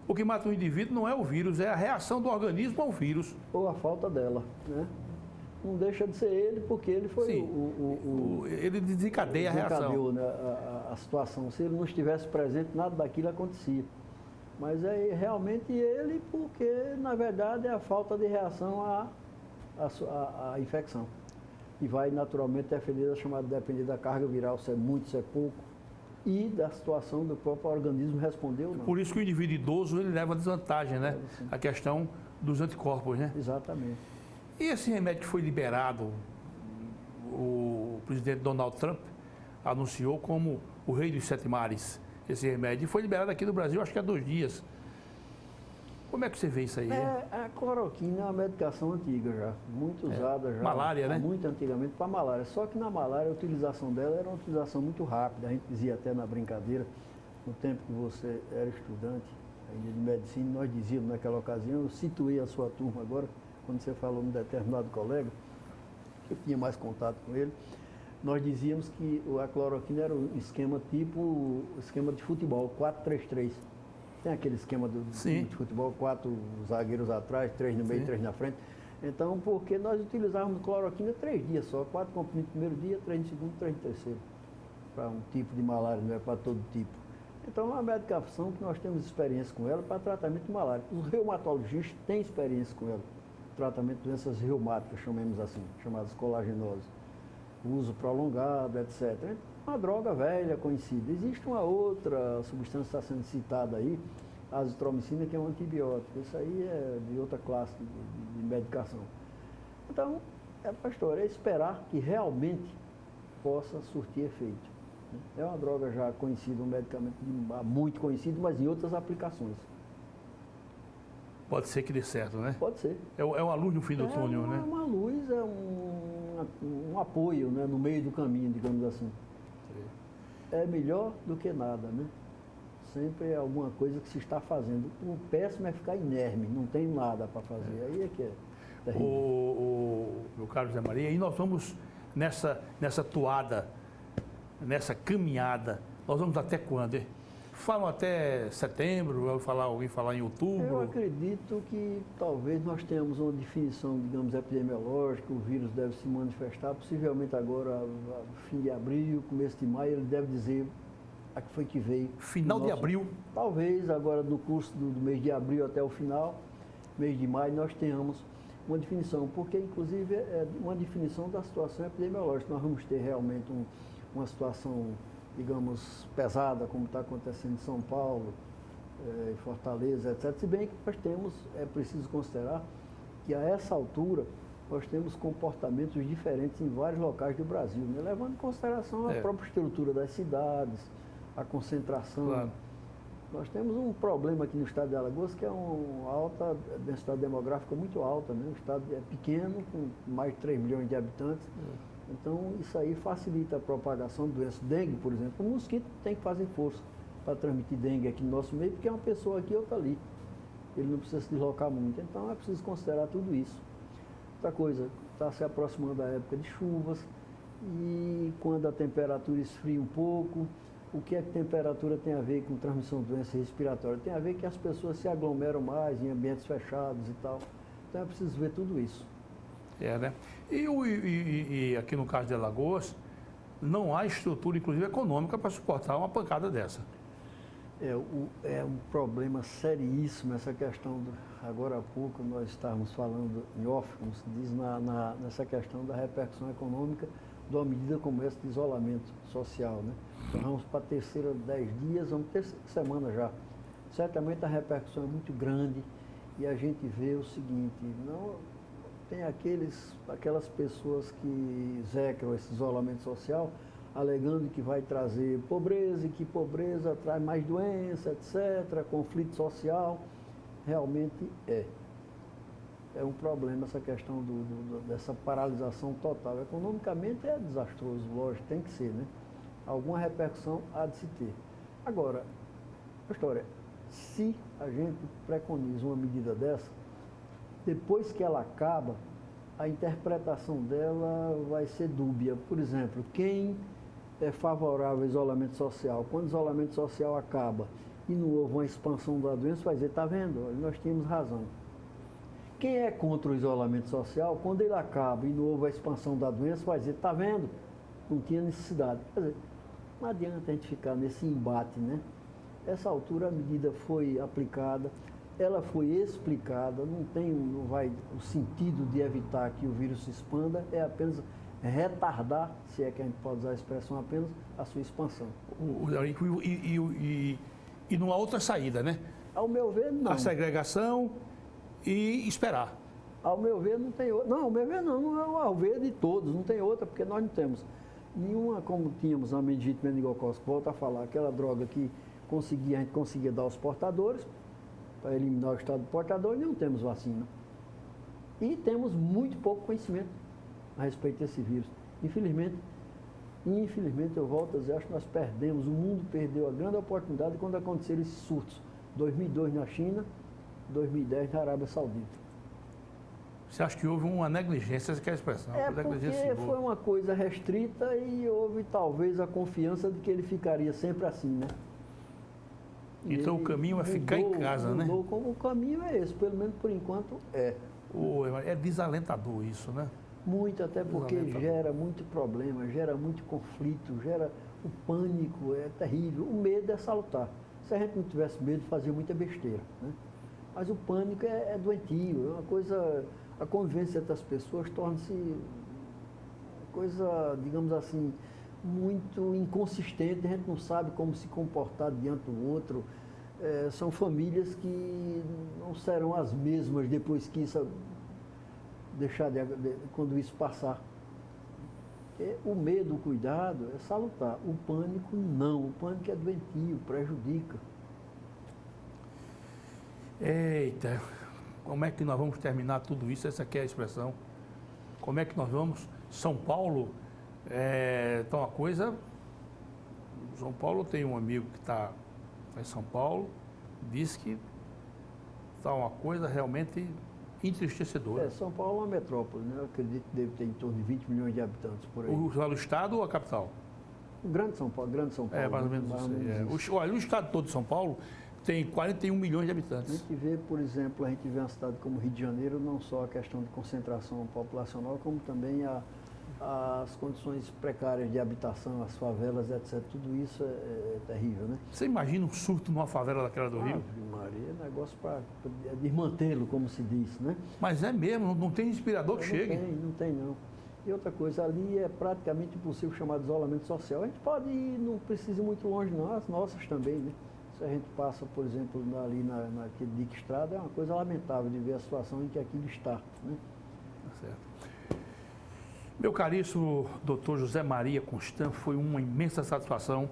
Speaker 1: o que mata o indivíduo não é o vírus, é a reação do organismo ao vírus.
Speaker 2: Ou a falta dela, né? Não deixa de ser ele, porque ele foi
Speaker 1: ele desencadeia a reação.
Speaker 2: Né, a situação. Se ele não estivesse presente, nada daquilo acontecia. Mas é realmente ele, porque, na verdade, é a falta de reação à infecção. E vai, naturalmente, depender da carga viral, se é muito, se é pouco, e da situação do próprio organismo responder ou não.
Speaker 1: Por isso que o indivíduo idoso, ele leva desvantagem, né? A questão dos anticorpos, né?
Speaker 2: Exatamente.
Speaker 1: E esse remédio que foi liberado, o presidente Donald Trump anunciou como o rei dos 7 mares. Esse remédio foi liberado aqui no Brasil, acho que há 2 dias. Como é que você vê isso aí?
Speaker 2: A cloroquina é uma medicação antiga já, muito usada já.
Speaker 1: Malária, né?
Speaker 2: Muito antigamente para malária. Só que na malária a utilização dela era uma utilização muito rápida. A gente dizia até na brincadeira, no tempo que você era estudante ainda de medicina, nós dizíamos naquela ocasião, eu situei a sua turma agora, quando você falou num determinado colega, que eu tinha mais contato com ele, nós dizíamos que a cloroquina era um esquema esquema de futebol, 4-3-3. Tem aquele esquema de futebol, 4 zagueiros atrás, 3 no meio, 3 na frente. Então, porque nós utilizávamos cloroquina 3 dias só, 4 comprimidos no primeiro dia, 3 no segundo, 3 no terceiro. Para um tipo de malária, não é para todo tipo. Então, é uma medicação que nós temos experiência com ela para tratamento de malária. Os reumatologistas têm experiência com ela, tratamento de doenças reumáticas, chamemos assim, chamadas colagenoses. Uso prolongado, etc. É uma droga velha, conhecida. Existe uma outra substância que está sendo citada aí, a azitromicina, que é um antibiótico. Isso aí é de outra classe de medicação. Então, pastor, é esperar que realmente possa surtir efeito. É uma droga já conhecida, um medicamento muito conhecido, mas em outras aplicações.
Speaker 1: Pode ser que dê certo, né?
Speaker 2: Pode ser.
Speaker 1: É uma luz no fim do túnel, né?
Speaker 2: É uma luz, é um apoio, né, no meio do caminho, digamos assim. Sim. É melhor do que nada, né? Sempre é alguma coisa que se está fazendo. O péssimo é ficar inerme, não tem nada para fazer. Aí é que é terrível.
Speaker 1: Meu caro José Maria, e nós vamos nessa toada, nessa caminhada, nós vamos até quando, hein? Falam até setembro, alguém falar em outubro?
Speaker 2: Eu acredito que talvez nós tenhamos uma definição, digamos, epidemiológica, o vírus deve se manifestar, possivelmente agora, fim de abril, começo de maio, ele deve dizer a que foi que veio.
Speaker 1: Final de abril?
Speaker 2: Talvez agora no curso do mês de abril até o final, mês de maio, nós tenhamos uma definição, porque inclusive é uma definição da situação epidemiológica. Nós vamos ter realmente uma situação, digamos, pesada, como está acontecendo em São Paulo, em Fortaleza, etc. Se bem que nós temos, é preciso considerar que a essa altura nós temos comportamentos diferentes em vários locais do Brasil, né? Levando em consideração a própria estrutura das cidades, a concentração. Claro. Nós temos um problema aqui no estado de Alagoas, que é uma alta densidade demográfica muito alta, né? O estado é pequeno, com mais de 3 milhões de habitantes. Então, isso aí facilita a propagação de doenças. Dengue, por exemplo. O mosquito tem que fazer força para transmitir dengue aqui no nosso meio, porque é uma pessoa aqui e outra ali. Ele não precisa se deslocar muito. Então, é preciso considerar tudo isso. Outra coisa, está se aproximando a época de chuvas, e quando a temperatura esfria um pouco, O que é que temperatura tem a ver com transmissão de doença respiratória? Tem a ver que as pessoas se aglomeram mais em ambientes fechados e tal. Então é preciso ver tudo isso.
Speaker 1: Né? E aqui no caso de Alagoas, não há estrutura, inclusive econômica, para suportar uma pancada dessa.
Speaker 2: É um problema seríssimo essa questão. Agora há pouco nós estávamos falando em off, como se diz, nessa questão da repercussão econômica de uma medida como essa de isolamento social, né? Então, vamos para a terceira 10 dias, vamos terceira semana já. Certamente a repercussão é muito grande e a gente vê o seguinte, não tem aquelas pessoas que execram esse isolamento social, alegando que vai trazer pobreza e que pobreza traz mais doença, etc., conflito social. Realmente é. É um problema essa questão dessa paralisação total. Economicamente é desastroso, lógico, tem que ser, né? Alguma repercussão há de se ter. Agora, a história, se a gente preconiza uma medida dessa, depois que ela acaba, a interpretação dela vai ser dúbia. Por exemplo, quem é favorável ao isolamento social, quando o isolamento social acaba e não houve uma expansão da doença, vai dizer, está vendo, nós tínhamos razão. Quem é contra o isolamento social, quando ele acaba e não houve a expansão da doença, vai dizer, está vendo, não tinha necessidade. Quer dizer, não adianta a gente ficar nesse embate, né? Essa altura a medida foi aplicada, ela foi explicada, não vai o sentido de evitar que o vírus se expanda, é apenas retardar, se é que a gente pode usar a expressão apenas, a sua expansão.
Speaker 1: E não há outra saída, né?
Speaker 2: Ao meu ver, não.
Speaker 1: A segregação e esperar.
Speaker 2: Ao meu ver, não tem outra. Não, ao meu ver, não. Ao ver de todos, não tem outra, porque nós não temos nenhuma, como tínhamos a meningite meningocócica, volta a falar, aquela droga que a gente conseguia dar aos portadores, para eliminar o estado do portador, e não temos vacina. E temos muito pouco conhecimento a respeito desse vírus. Infelizmente, eu volto a dizer, acho que nós perdemos, o mundo perdeu a grande oportunidade quando aconteceram esses surtos. 2002 na China, 2010 na Arábia Saudita.
Speaker 1: Você acha que houve uma negligência, essa que é a expressão?
Speaker 2: Porque foi uma coisa restrita e houve talvez a confiança de que ele ficaria sempre assim, né?
Speaker 1: Então o caminho é ficar em casa, né?
Speaker 2: Como o caminho é esse, pelo menos por enquanto é.
Speaker 1: É desalentador isso, né?
Speaker 2: Muito, até porque gera muito problema, gera muito conflito, gera o pânico, é terrível. O medo é salutar. Se a gente não tivesse medo, fazia muita besteira, né? Mas o pânico é doentio, é uma coisa... A convivência entre as pessoas torna-se uma coisa, digamos assim, muito inconsistente, a gente não sabe como se comportar diante do outro. São famílias que não serão as mesmas depois que isso quando isso passar. O medo, o cuidado é salutar. O pânico não. O pânico é doentio, prejudica.
Speaker 1: Eita, como é que nós vamos terminar tudo isso? Essa aqui é a expressão. Como é que nós vamos? São Paulo, então uma coisa... São Paulo tem um amigo que está em São Paulo, diz que está uma coisa realmente entristecedora.
Speaker 2: São Paulo é uma metrópole, né? Eu acredito que deve ter em torno de 20 milhões de habitantes por aí.
Speaker 1: O estado ou a capital?
Speaker 2: O Grande São Paulo.
Speaker 1: Mais ou menos isso. Olha, o estado todo de São Paulo tem 41 milhões de habitantes.
Speaker 2: A gente vê, por exemplo, uma cidade como Rio de Janeiro, não só a questão de concentração populacional, como também as condições precárias de habitação, as favelas, etc. Tudo isso é terrível, né?
Speaker 1: Você imagina um surto numa favela daquela do Rio?
Speaker 2: Maria, é negócio para desmantê-lo, como se diz, né?
Speaker 1: Mas é mesmo, não tem respirador que chegue.
Speaker 2: Não tem. E outra coisa, ali é praticamente impossível chamar de isolamento social. A gente pode ir, não precisa ir muito longe não, as nossas também, né? Se a gente passa, por exemplo, ali naquele dique estrada, é uma coisa lamentável de ver a situação em que aquilo está, né?
Speaker 1: Tá certo. Meu caríssimo doutor José Maria Constant, foi uma imensa satisfação.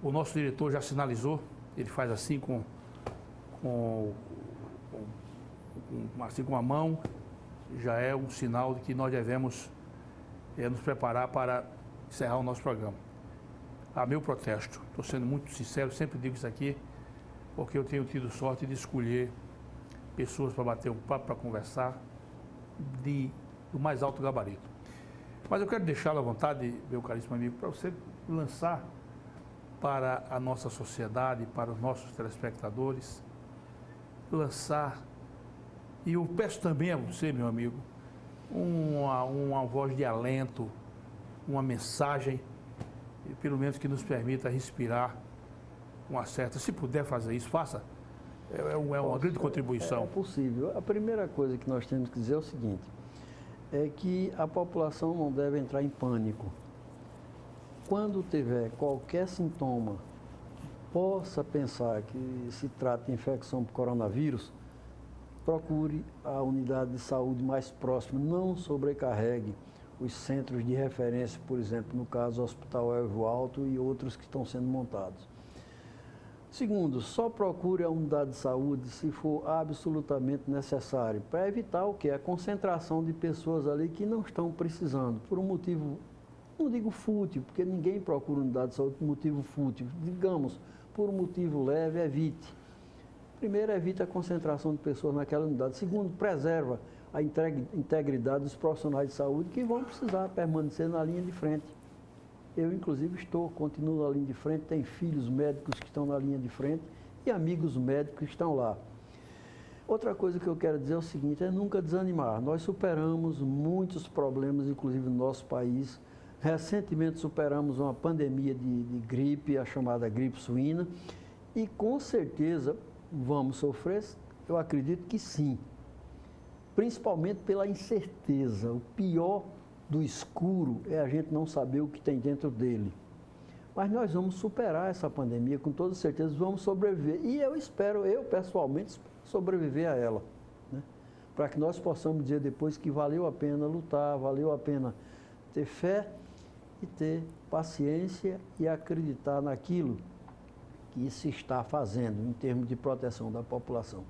Speaker 1: O nosso diretor já sinalizou, ele faz assim com a mão, já é um sinal de que nós devemos nos preparar para encerrar o nosso programa. A meu protesto, estou sendo muito sincero, sempre digo isso aqui, porque eu tenho tido sorte de escolher pessoas para bater um papo, para conversar, do mais alto gabarito. Mas eu quero deixá-lo à vontade, meu caríssimo amigo, para você lançar para a nossa sociedade, para os nossos telespectadores, lançar, e eu peço também a você, meu amigo, uma voz de alento, uma mensagem, pelo menos que nos permita respirar uma certa, se puder fazer isso, faça, é uma grande contribuição.
Speaker 2: É possível. A primeira coisa que nós temos que dizer é o seguinte, é que a população não deve entrar em pânico. Quando tiver qualquer sintoma, possa pensar que se trata de infecção por coronavírus, procure a unidade de saúde mais próxima, não sobrecarregue os centros de referência, por exemplo, no caso o Hospital Elvio Alto e outros que estão sendo montados. Segundo, só procure a unidade de saúde se for absolutamente necessário, para evitar o quê? A concentração de pessoas ali que não estão precisando, por um motivo, não digo fútil, porque ninguém procura unidade de saúde por motivo fútil, digamos, por um motivo leve, evite. Primeiro, evita a concentração de pessoas naquela unidade. Segundo, preserva a integridade dos profissionais de saúde que vão precisar permanecer na linha de frente. Eu, inclusive, continuo na linha de frente, tenho filhos médicos que estão na linha de frente e amigos médicos que estão lá. Outra coisa que eu quero dizer é o seguinte, é nunca desanimar. Nós superamos muitos problemas, inclusive no nosso país. Recentemente superamos uma pandemia de gripe, a chamada gripe suína, e com certeza vamos sofrer, eu acredito que sim. Principalmente pela incerteza. O pior do escuro é a gente não saber o que tem dentro dele. Mas nós vamos superar essa pandemia, com toda certeza vamos sobreviver. E eu espero, eu pessoalmente, sobreviver a ela. Né? Para que nós possamos dizer depois que valeu a pena lutar, valeu a pena ter fé e ter paciência e acreditar naquilo que se está fazendo em termos de proteção da população.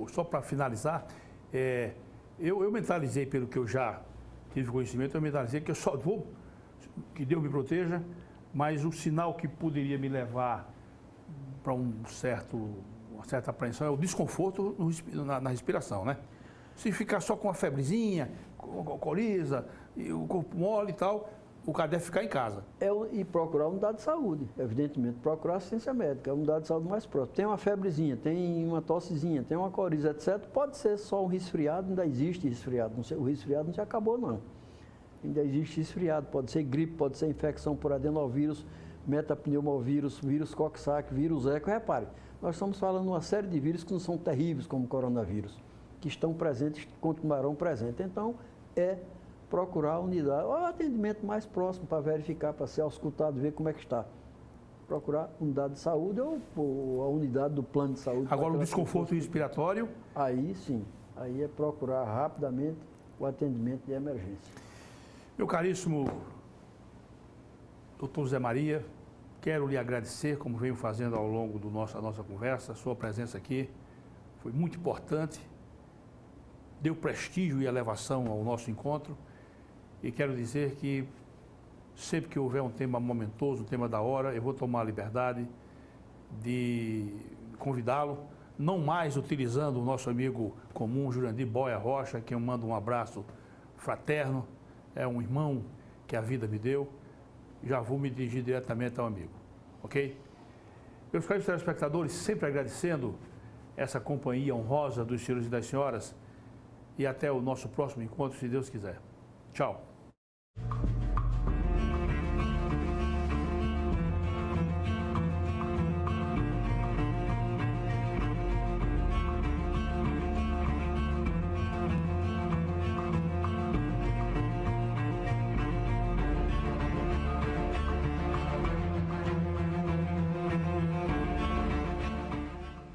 Speaker 1: Só para finalizar, eu mentalizei, pelo que eu já tive conhecimento, eu mentalizei que eu só vou, que Deus me proteja, mas o sinal que poderia me levar para uma certa apreensão é o desconforto na respiração, né? Se ficar só com uma febrezinha, com coriza, e o corpo mole e tal, o cara deve ficar em casa.
Speaker 2: E procurar a unidade de saúde, evidentemente, procurar assistência médica, a unidade de saúde mais próxima. Tem uma febrezinha, tem uma tossezinha, tem uma coriza, etc. Pode ser só um resfriado, ainda existe resfriado. O resfriado não se acabou, não. Ainda existe resfriado, pode ser gripe, pode ser infecção por adenovírus, metapneumovírus, vírus Coxsackie, vírus Eco. Repare, nós estamos falando de uma série de vírus que não são terríveis como o coronavírus, que estão presentes e continuarão presentes. Então, procurar a unidade, ou o atendimento mais próximo para verificar, para ser auscultado, ver como é que está. Procurar a unidade de saúde ou a unidade do plano de saúde.
Speaker 1: Agora, o desconforto respiratório?
Speaker 2: Aí sim, aí é procurar rapidamente o atendimento de emergência.
Speaker 1: Meu caríssimo doutor Zé Maria, quero lhe agradecer, como venho fazendo ao longo da nossa conversa, a sua presença aqui foi muito importante, deu prestígio e elevação ao nosso encontro. E quero dizer que sempre que houver um tema momentoso, um tema da hora, eu vou tomar a liberdade de convidá-lo, não mais utilizando o nosso amigo comum, Jurandir Boia Rocha, que eu mando um abraço fraterno, é um irmão que a vida me deu, já vou me dirigir diretamente ao amigo, ok? Meus caros telespectadores, sempre agradecendo essa companhia honrosa dos senhores e das senhoras, e até o nosso próximo encontro, se Deus quiser. Tchau.